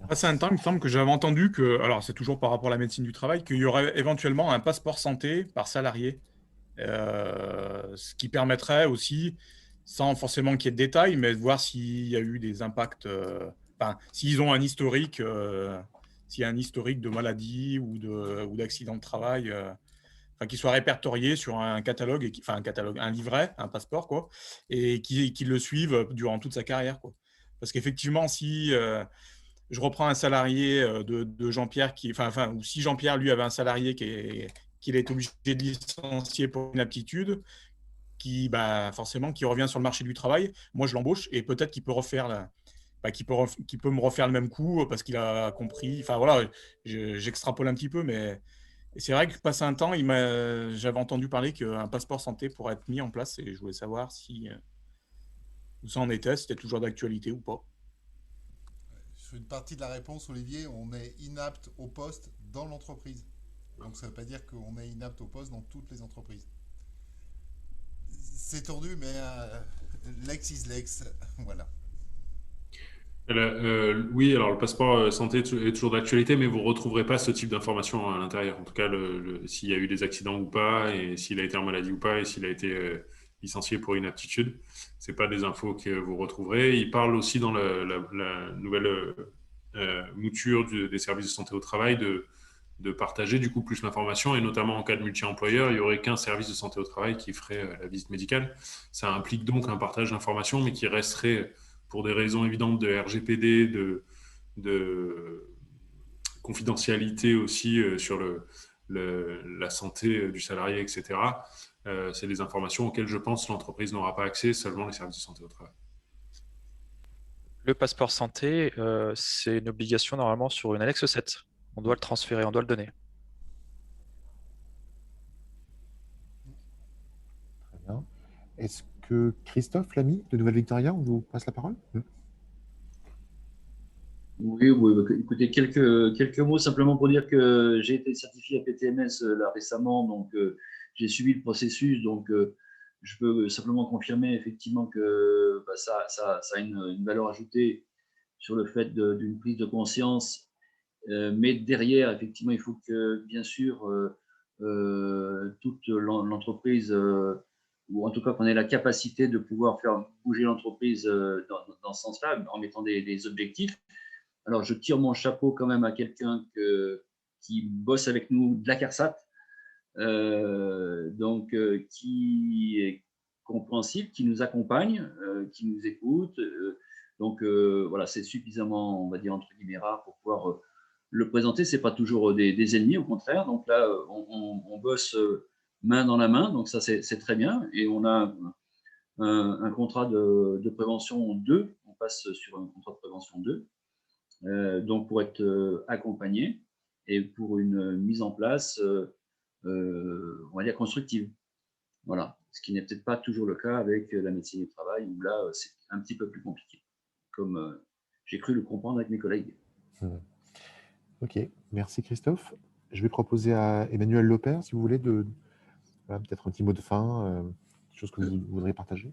Passé un temps, il me semble que j'avais entendu que, alors c'est toujours par rapport à la médecine du travail, qu'il y aurait éventuellement un passeport santé par salarié. Ce qui permettrait aussi, sans forcément qu'il y ait de détails, mais de voir s'il y a eu des impacts, s'ils ont un historique, s'il y a un historique de maladie ou d'accident de travail, qui soit répertorié sur un catalogue, un livret, un passeport, quoi, et qui le suivent durant toute sa carrière, quoi. Parce qu'effectivement, si je reprends un salarié de Jean-Pierre, ou si Jean-Pierre, lui, avait un salarié qu'il est obligé de licencier pour une aptitude, qui forcément qui revient sur le marché du travail, moi je l'embauche et peut-être qu'il peut qu'il peut me refaire le même coup parce qu'il a compris. Enfin voilà, j'extrapole un petit peu, mais c'est vrai que passé un temps, j'avais entendu parler qu'un passeport santé pourrait être mis en place et je voulais savoir si où ça en était, si c'était toujours d'actualité ou pas. Sur une partie de la réponse, Olivier, on est inapte au poste dans l'entreprise. Donc ça ne veut pas dire qu'on est inapte au poste dans toutes les entreprises. C'est tordu, mais l'ex is l'ex. Voilà. Oui, alors le passeport santé est toujours d'actualité, mais vous ne retrouverez pas ce type d'informations à l'intérieur. En tout cas, s'il y a eu des accidents ou pas, et s'il a été en maladie ou pas, et s'il a été licencié pour inaptitude, ce n'est pas des infos que vous retrouverez. Il parle aussi dans la nouvelle mouture des services de santé au travail de partager du coup plus l'information, et notamment en cas de multi-employeur, il n'y aurait qu'un service de santé au travail qui ferait la visite médicale. Ça implique donc un partage d'informations, mais qui resterait pour des raisons évidentes de RGPD, de confidentialité aussi sur la santé du salarié, etc. C'est des informations auxquelles je pense l'entreprise n'aura pas accès, seulement les services de santé au travail. Le passeport santé, c'est une obligation normalement sur une annexe 7. On doit le transférer, on doit le donner. Très bien. Est-ce que Christophe Lamy de Nouvelle-Victoria, on vous passe la parole? Oui, écoutez, quelques mots simplement pour dire que j'ai été certifié à PTMS là récemment, donc j'ai suivi le processus, donc je peux simplement confirmer effectivement que ça a une valeur ajoutée sur le fait d'une prise de conscience, mais derrière, effectivement, il faut que, bien sûr, toute l'entreprise, ou en tout cas qu'on ait la capacité de pouvoir faire bouger l'entreprise dans ce sens-là, en mettant des objectifs. Alors, je tire mon chapeau quand même à quelqu'un qui bosse avec nous de la CARSAT, qui est compréhensible, qui nous accompagne, qui nous écoute. Voilà, c'est suffisamment, on va dire, entre guillemets, rare pour pouvoir le présenter. Ce n'est pas toujours des ennemis, au contraire. Donc là, on bosse main dans la main, donc ça, c'est très bien. Et on a un contrat de prévention 2, on passe sur un contrat de prévention 2. Donc pour être accompagné et pour une mise en place, on va dire constructive. Voilà, ce qui n'est peut-être pas toujours le cas avec la médecine du travail, où là, c'est un petit peu plus compliqué, comme j'ai cru le comprendre avec mes collègues. Ok, merci Christophe. Je vais proposer à Emmanuel Lopez, si vous voulez, peut-être un petit mot de fin, quelque chose que vous voudriez partager.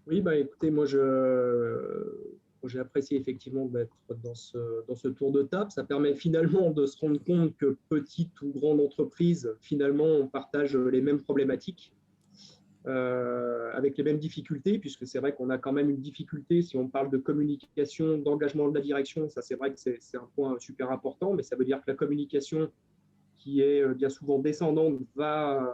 Oui, écoutez, moi, j'ai apprécié effectivement d'être dans ce tour de table. Ça permet finalement de se rendre compte que petite ou grande entreprise, finalement, on partage les mêmes problématiques, avec les mêmes difficultés, puisque c'est vrai qu'on a quand même une difficulté si on parle de communication, d'engagement de la direction. Ça, c'est vrai que c'est un point super important, mais ça veut dire que la communication qui est bien souvent descendante va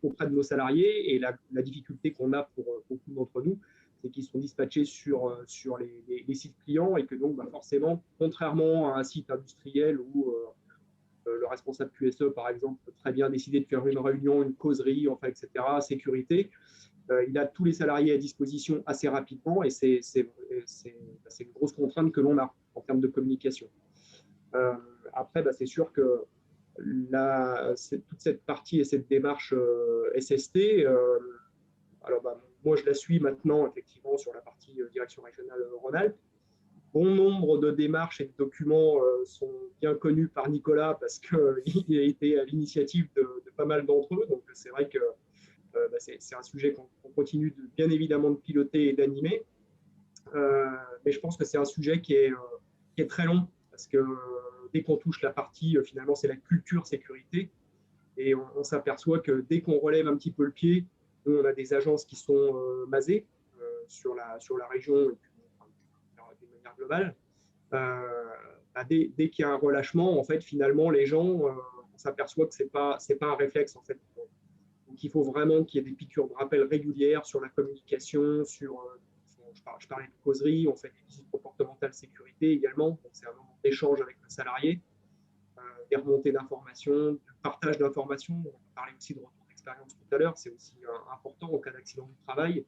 auprès de nos salariés, et la difficulté qu'on a pour beaucoup d'entre nous, c'est qu'ils sont dispatchés sur les sites clients, et que donc forcément, contrairement à un site industriel où le responsable QSE, par exemple, peut très bien décider de faire une réunion, une causerie, enfin, etc., sécurité, il a tous les salariés à disposition assez rapidement, et c'est une grosse contrainte que l'on a en termes de communication. Après, c'est sûr que toute cette partie et cette démarche SST, alors moi je la suis maintenant effectivement sur la partie direction régionale Rhône-Alpes. Bon nombre de démarches et de documents sont bien connus par Nicolas, parce qu'il a été à l'initiative de pas mal d'entre eux. Donc c'est vrai que c'est un sujet qu'on continue bien évidemment de piloter et d'animer. Mais je pense que c'est un sujet qui est très long, parce que dès qu'on touche la partie, finalement, c'est la culture sécurité. Et on s'aperçoit que dès qu'on relève un petit peu le pied, nous, on a des agences qui sont masées sur la région, et puis, d'une manière globale. Dès qu'il y a un relâchement, en fait, finalement, les gens, on s'aperçoit que c'est pas un réflexe, en fait. Donc, il faut vraiment qu'il y ait des piqûres de rappel régulières sur la communication, je parlais de causerie, on fait des visites comportementales sécurité également. Donc, c'est un moment d'échange avec le salarié, des remontées d'informations, du partage d'informations. On parlait aussi de retour d'expérience tout à l'heure. C'est aussi important en cas d'accident du travail,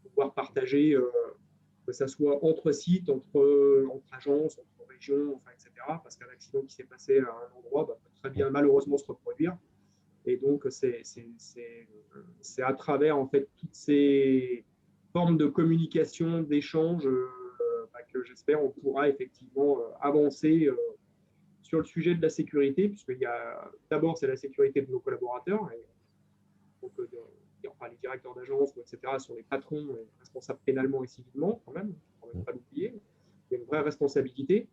de pouvoir partager, que ce soit entre sites, entre agences, entre régions, enfin, etc. Parce qu'un accident qui s'est passé à un endroit peut très bien malheureusement se reproduire. Et donc, c'est à travers en fait toutes ces formes de communication, d'échange, que j'espère on pourra effectivement avancer sur le sujet de la sécurité, puisqu'il y a d'abord, c'est la sécurité de nos collaborateurs, et donc enfin, les directeurs d'agence, etc., sont les patrons et responsables pénalement et civilement, quand même, il ne faut même pas l'oublier. Il y a une vraie responsabilité.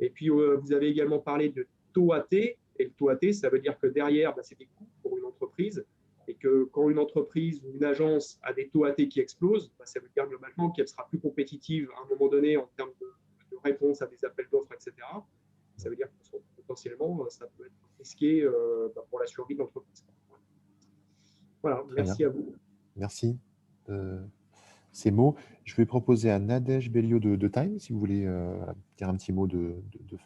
Et puis, vous avez également parlé de taux AT. Et le taux AT, ça veut dire que derrière, c'est des coûts pour une entreprise. Et que quand une entreprise ou une agence a des taux AT qui explosent, ça veut dire globalement qu'elle sera plus compétitive à un moment donné en termes de réponse à des appels d'offres, etc. Ça veut dire que potentiellement, ça peut être risqué pour la survie de l'entreprise. Voilà, merci à vous. Merci de ces mots. Je vais proposer à Nadège Belliot de Time, si vous voulez dire un petit mot de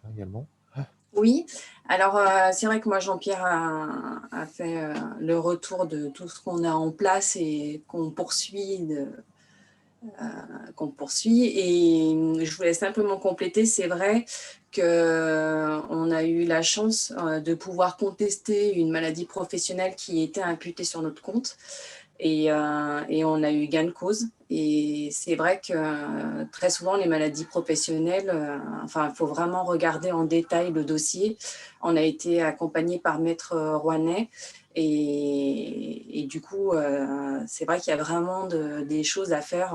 fin également. Oui, alors c'est vrai que moi, Jean-Pierre a fait le retour de tout ce qu'on a en place et qu'on poursuit. Et je voulais simplement compléter, c'est vrai qu'on a eu la chance de pouvoir contester une maladie professionnelle qui était imputée sur notre compte et on a eu gain de cause. Et c'est vrai que très souvent, les maladies professionnelles, il faut vraiment regarder en détail le dossier. On a été accompagné par Maître Rouanet. Et du coup, c'est vrai qu'il y a vraiment des choses à faire,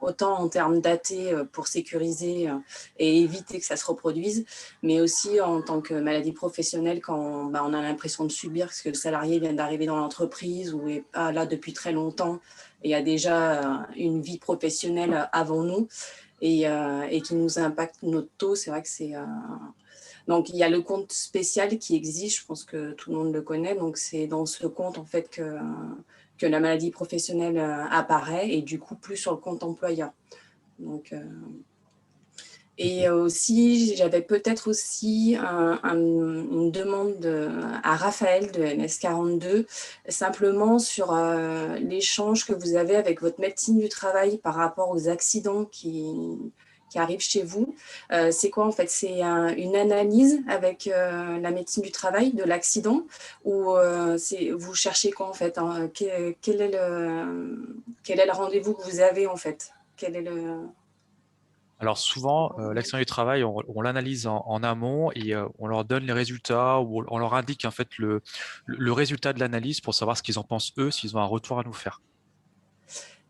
autant en termes d'AT pour sécuriser et éviter que ça se reproduise, mais aussi en tant que maladie professionnelle quand on a l'impression de subir parce que le salarié vient d'arriver dans l'entreprise ou n'est pas là depuis très longtemps et a déjà une vie professionnelle avant nous et qui nous impacte notre taux. C'est vrai que c'est... Donc, il y a le compte spécial qui existe, je pense que tout le monde le connaît. Donc, c'est dans ce compte, en fait, que la maladie professionnelle apparaît et du coup, plus sur le compte employeur. Donc, et aussi, j'avais peut-être aussi une demande à Raphaël de MS42, simplement sur l'échange que vous avez avec votre médecine du travail par rapport aux accidents qui arrivent chez vous. C'est quoi en fait? C'est une analyse avec la médecine du travail de l'accident ou vous cherchez quoi en fait, hein? Quel est le rendez-vous que vous avez en fait? Alors souvent, l'accident du travail, on l'analyse en amont et on leur donne les résultats ou on leur indique en fait le résultat de l'analyse pour savoir ce qu'ils en pensent eux, s'ils ont un retour à nous faire.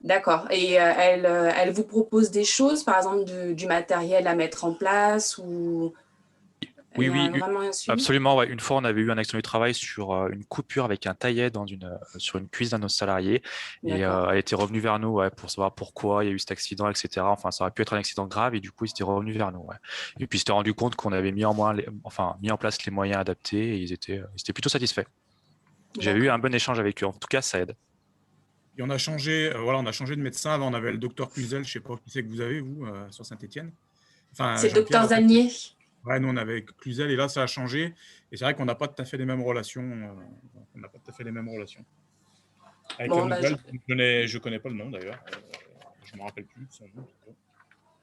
D'accord. Et elle vous propose des choses, par exemple du matériel à mettre en place ou... Oui, absolument. Ouais. Une fois, on avait eu un accident du travail sur une coupure avec un taillet sur une cuisse d'un de nos salariés. Et elle était revenue vers nous pour savoir pourquoi il y a eu cet accident, etc. Enfin, ça aurait pu être un accident grave et du coup, ils étaient revenus vers nous. Ouais. Et puis, ils s'étaient rendu compte qu'on avait mis en place les moyens adaptés et ils étaient plutôt satisfaits. J'avais eu un bon échange avec eux. En tout cas, ça aide. Et on a changé de médecin. Avant, on avait le docteur Cluzel. Je ne sais pas qui c'est que vous avez, vous, sur Saint-Étienne. C'est le docteur Zanier. Ouais, nous, on avait Cluzel et là, ça a changé. Et c'est vrai qu'on n'a pas tout à fait les mêmes relations. Avec la nouvelle, je ne connais pas le nom d'ailleurs. Je ne me rappelle plus de son nom.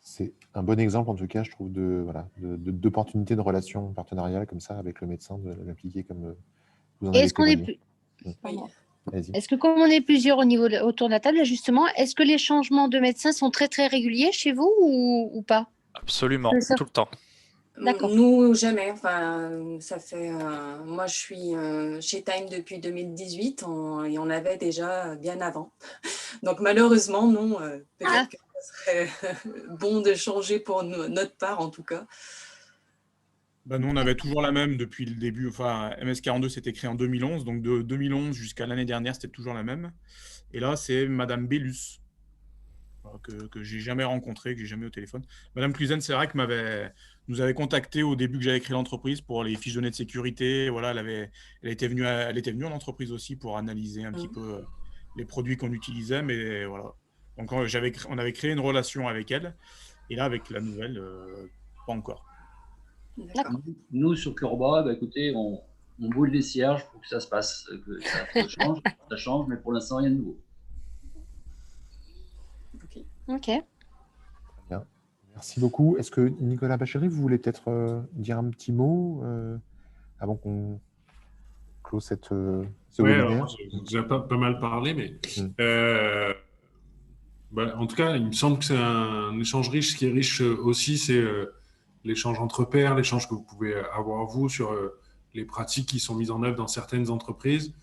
C'est un bon exemple, en tout cas, je trouve, d'opportunité de relation partenariale comme ça avec le médecin, de l'appliquer comme vous en avez témoigné. Est-ce que comme on est plusieurs autour de la table, justement, est-ce que les changements de médecin sont très, très réguliers chez vous ou pas? Absolument, tout le temps. Nous, jamais. Enfin, ça fait. Moi, je suis chez Time depuis 2018 et on avait déjà bien avant. Donc, malheureusement, non. Peut-être que ce serait bon de changer pour notre part, en tout cas. Nous, on avait toujours la même depuis le début. Enfin, MS42, c'était créé en 2011. Donc, de 2011 jusqu'à l'année dernière, c'était toujours la même. Et là, c'est Madame Bellus, que j'ai jamais rencontrée, que j'ai jamais au téléphone. Madame Cluzen, c'est vrai que nous avait contacté au début que j'avais créé l'entreprise pour les fiches données de sécurité. Voilà, elle était venue en entreprise aussi pour analyser un petit peu les produits qu'on utilisait. Mais voilà. Donc, on avait créé une relation avec elle. Et là, avec la nouvelle, pas encore. Nous, sur Curba, écoutez, on boule les cierges pour que ça se passe, que ça change, mais pour l'instant, rien de nouveau. Ok. Bien. Merci beaucoup. Est-ce que Nicolas Bachéry, vous voulez peut-être dire un petit mot avant qu'on close ce webinaire? Vous avez pas mal parlé, mais en tout cas, il me semble que c'est un échange riche. Ce qui est riche aussi, c'est l'échange entre pairs, l'échange que vous pouvez avoir vous sur les pratiques qui sont mises en œuvre dans certaines entreprises.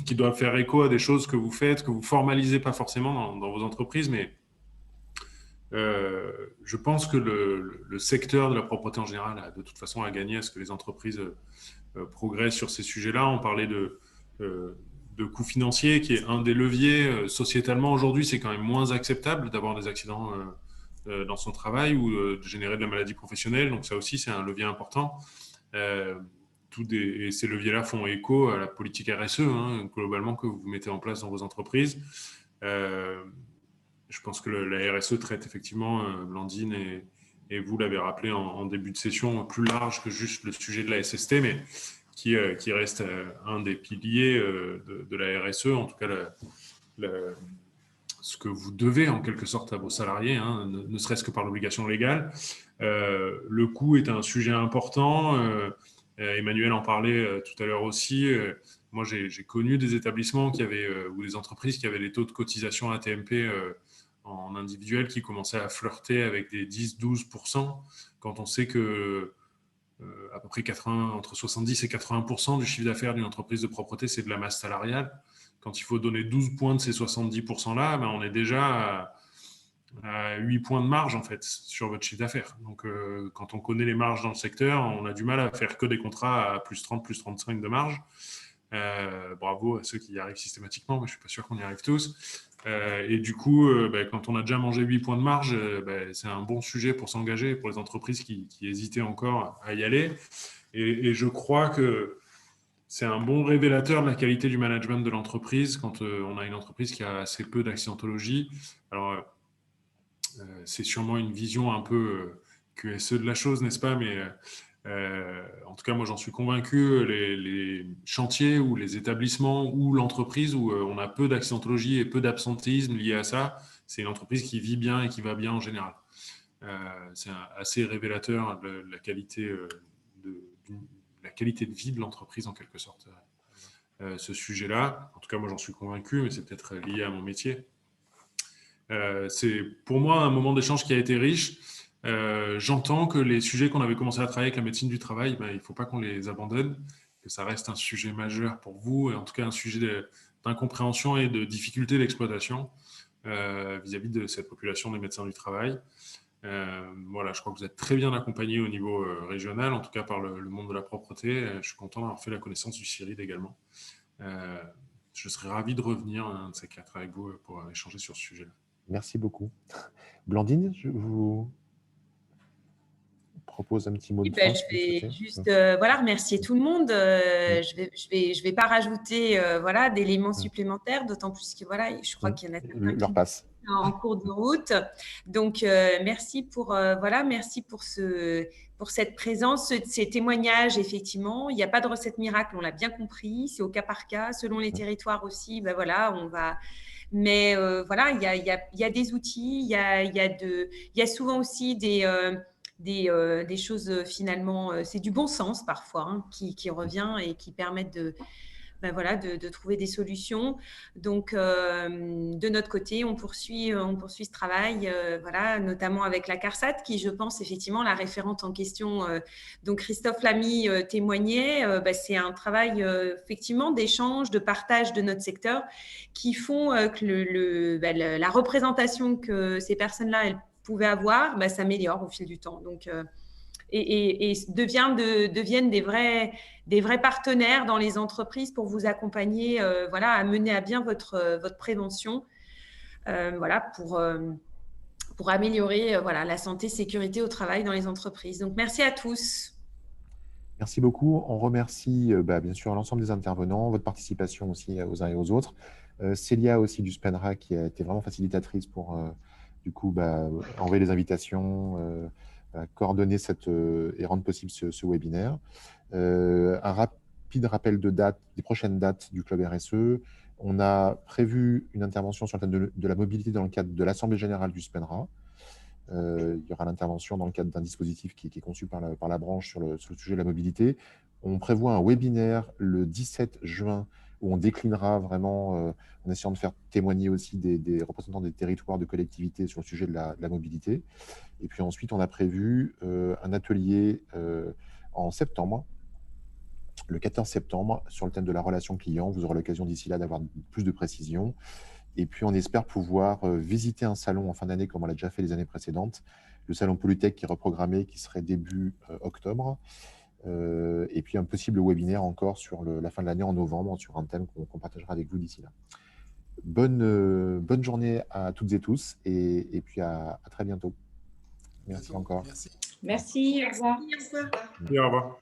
qui doivent faire écho à des choses que vous faites, que vous formalisez pas forcément dans vos entreprises, mais je pense que le secteur de la propreté en général a de toute façon à gagner à ce que les entreprises progressent sur ces sujets-là. On parlait de coûts financiers, qui est un des leviers. Sociétalement, aujourd'hui, c'est quand même moins acceptable d'avoir des accidents dans son travail ou de générer de la maladie professionnelle. Donc ça aussi, c'est un levier important. Et ces leviers-là font écho à la politique RSE, globalement, que vous mettez en place dans vos entreprises. Je pense que la RSE traite effectivement, Blandine, et vous l'avez rappelé en début de session, plus large que juste le sujet de la SST, mais qui reste un des piliers de la RSE, en tout cas ce que vous devez en quelque sorte à vos salariés, ne serait-ce que par l'obligation légale. Le coût est un sujet important. Emmanuel en parlait tout à l'heure aussi. Moi, j'ai connu des établissements ou des entreprises qui avaient des taux de cotisation AT-MP en individuel qui commençaient à flirter avec des 10-12%, quand on sait que à peu près entre 70 et 80% du chiffre d'affaires d'une entreprise de propreté, c'est de la masse salariale. Quand il faut donner 12 points de ces 70%-là, on est déjà à 8 points de marge en fait sur votre chiffre d'affaires. Donc quand on connaît les marges dans le secteur, on a du mal à faire que des contrats à plus 30, plus 35 de marge. Bravo à ceux qui y arrivent systématiquement, mais je ne suis pas sûr qu'on y arrive tous. Et du coup, quand on a déjà mangé 8 points de marge, c'est un bon sujet pour s'engager, pour les entreprises qui hésitaient encore à y aller. Et je crois que c'est un bon révélateur de la qualité du management de l'entreprise quand on a une entreprise qui a assez peu d'accidentologie. Alors, c'est sûrement une vision un peu QSE de la chose, n'est-ce pas? Mais en tout cas, moi, j'en suis convaincu, les chantiers ou les établissements ou l'entreprise où on a peu d'accidentologie et peu d'absentéisme lié à ça, c'est une entreprise qui vit bien et qui va bien en général. C'est assez révélateur de la qualité de vie de l'entreprise en quelque sorte, ce sujet-là. En tout cas, moi, j'en suis convaincu, mais c'est peut-être lié à mon métier. C'est pour moi un moment d'échange qui a été riche. J'entends que les sujets qu'on avait commencé à travailler avec la médecine du travail, il ne faut pas qu'on les abandonne, que ça reste un sujet majeur pour vous, et en tout cas un sujet d'incompréhension et de difficulté d'exploitation vis-à-vis de cette population des médecins du travail. Voilà, je crois que vous êtes très bien accompagnés au niveau régional, en tout cas par le monde de la propreté. Je suis content d'avoir fait la connaissance du CIRID également. Je serais ravi de revenir un de ces quatre avec vous pour échanger sur ce sujet-là. Merci beaucoup. Blandine, je vous propose un petit mot de fin. Je vais juste remercier tout le monde. Je vais pas rajouter d'éléments supplémentaires, d'autant plus que je crois qu'il y en a certains leur passe en cours de route. Donc merci pour cette présence, ces témoignages. Effectivement, il n'y a pas de recette miracle, on l'a bien compris. C'est au cas par cas, selon les territoires aussi. On va. Mais il y a des outils, il y a souvent aussi des choses finalement, c'est du bon sens parfois qui revient et qui permettent de trouver des solutions. Donc, de notre côté, on poursuit ce travail, notamment avec la CARSAT, qui, je pense, effectivement, la référente en question, dont Christophe Lamy témoignait, c'est un travail, effectivement, d'échange, de partage de notre secteur, qui font que la représentation que ces personnes-là, elles pouvaient avoir, s'améliore au fil du temps. Donc, et deviennent des vrais partenaires dans les entreprises pour vous accompagner à mener à bien votre prévention pour améliorer la santé, sécurité au travail dans les entreprises. Donc, merci à tous. Merci beaucoup. On remercie bien sûr l'ensemble des intervenants, votre participation aussi aux uns et aux autres. Célia aussi du SPENRA qui a été vraiment facilitatrice pour envoyer les invitations, coordonner et rendre possible ce webinaire. Un rapide rappel des prochaines dates du Club RSE. On a prévu une intervention sur le thème de la mobilité dans le cadre de l'Assemblée générale du SPENRA. Il y aura l'intervention dans le cadre d'un dispositif qui est conçu par la branche sur le sujet de la mobilité. On prévoit un webinaire le 17 juin où on déclinera vraiment, en essayant de faire témoigner aussi des représentants des territoires, de collectivités sur le sujet de la mobilité. Et puis ensuite, on a prévu un atelier en septembre le 14 septembre sur le thème de la relation client. Vous aurez l'occasion d'ici là d'avoir plus de précisions. Et puis, on espère pouvoir visiter un salon en fin d'année comme on l'a déjà fait les années précédentes. Le salon Polytech qui est reprogrammé, qui serait début octobre. Et puis, un possible webinaire encore sur la fin de l'année en novembre sur un thème qu'on partagera avec vous d'ici là. Bonne journée à toutes et tous et puis à très bientôt. Merci encore. Merci, au revoir. Au revoir.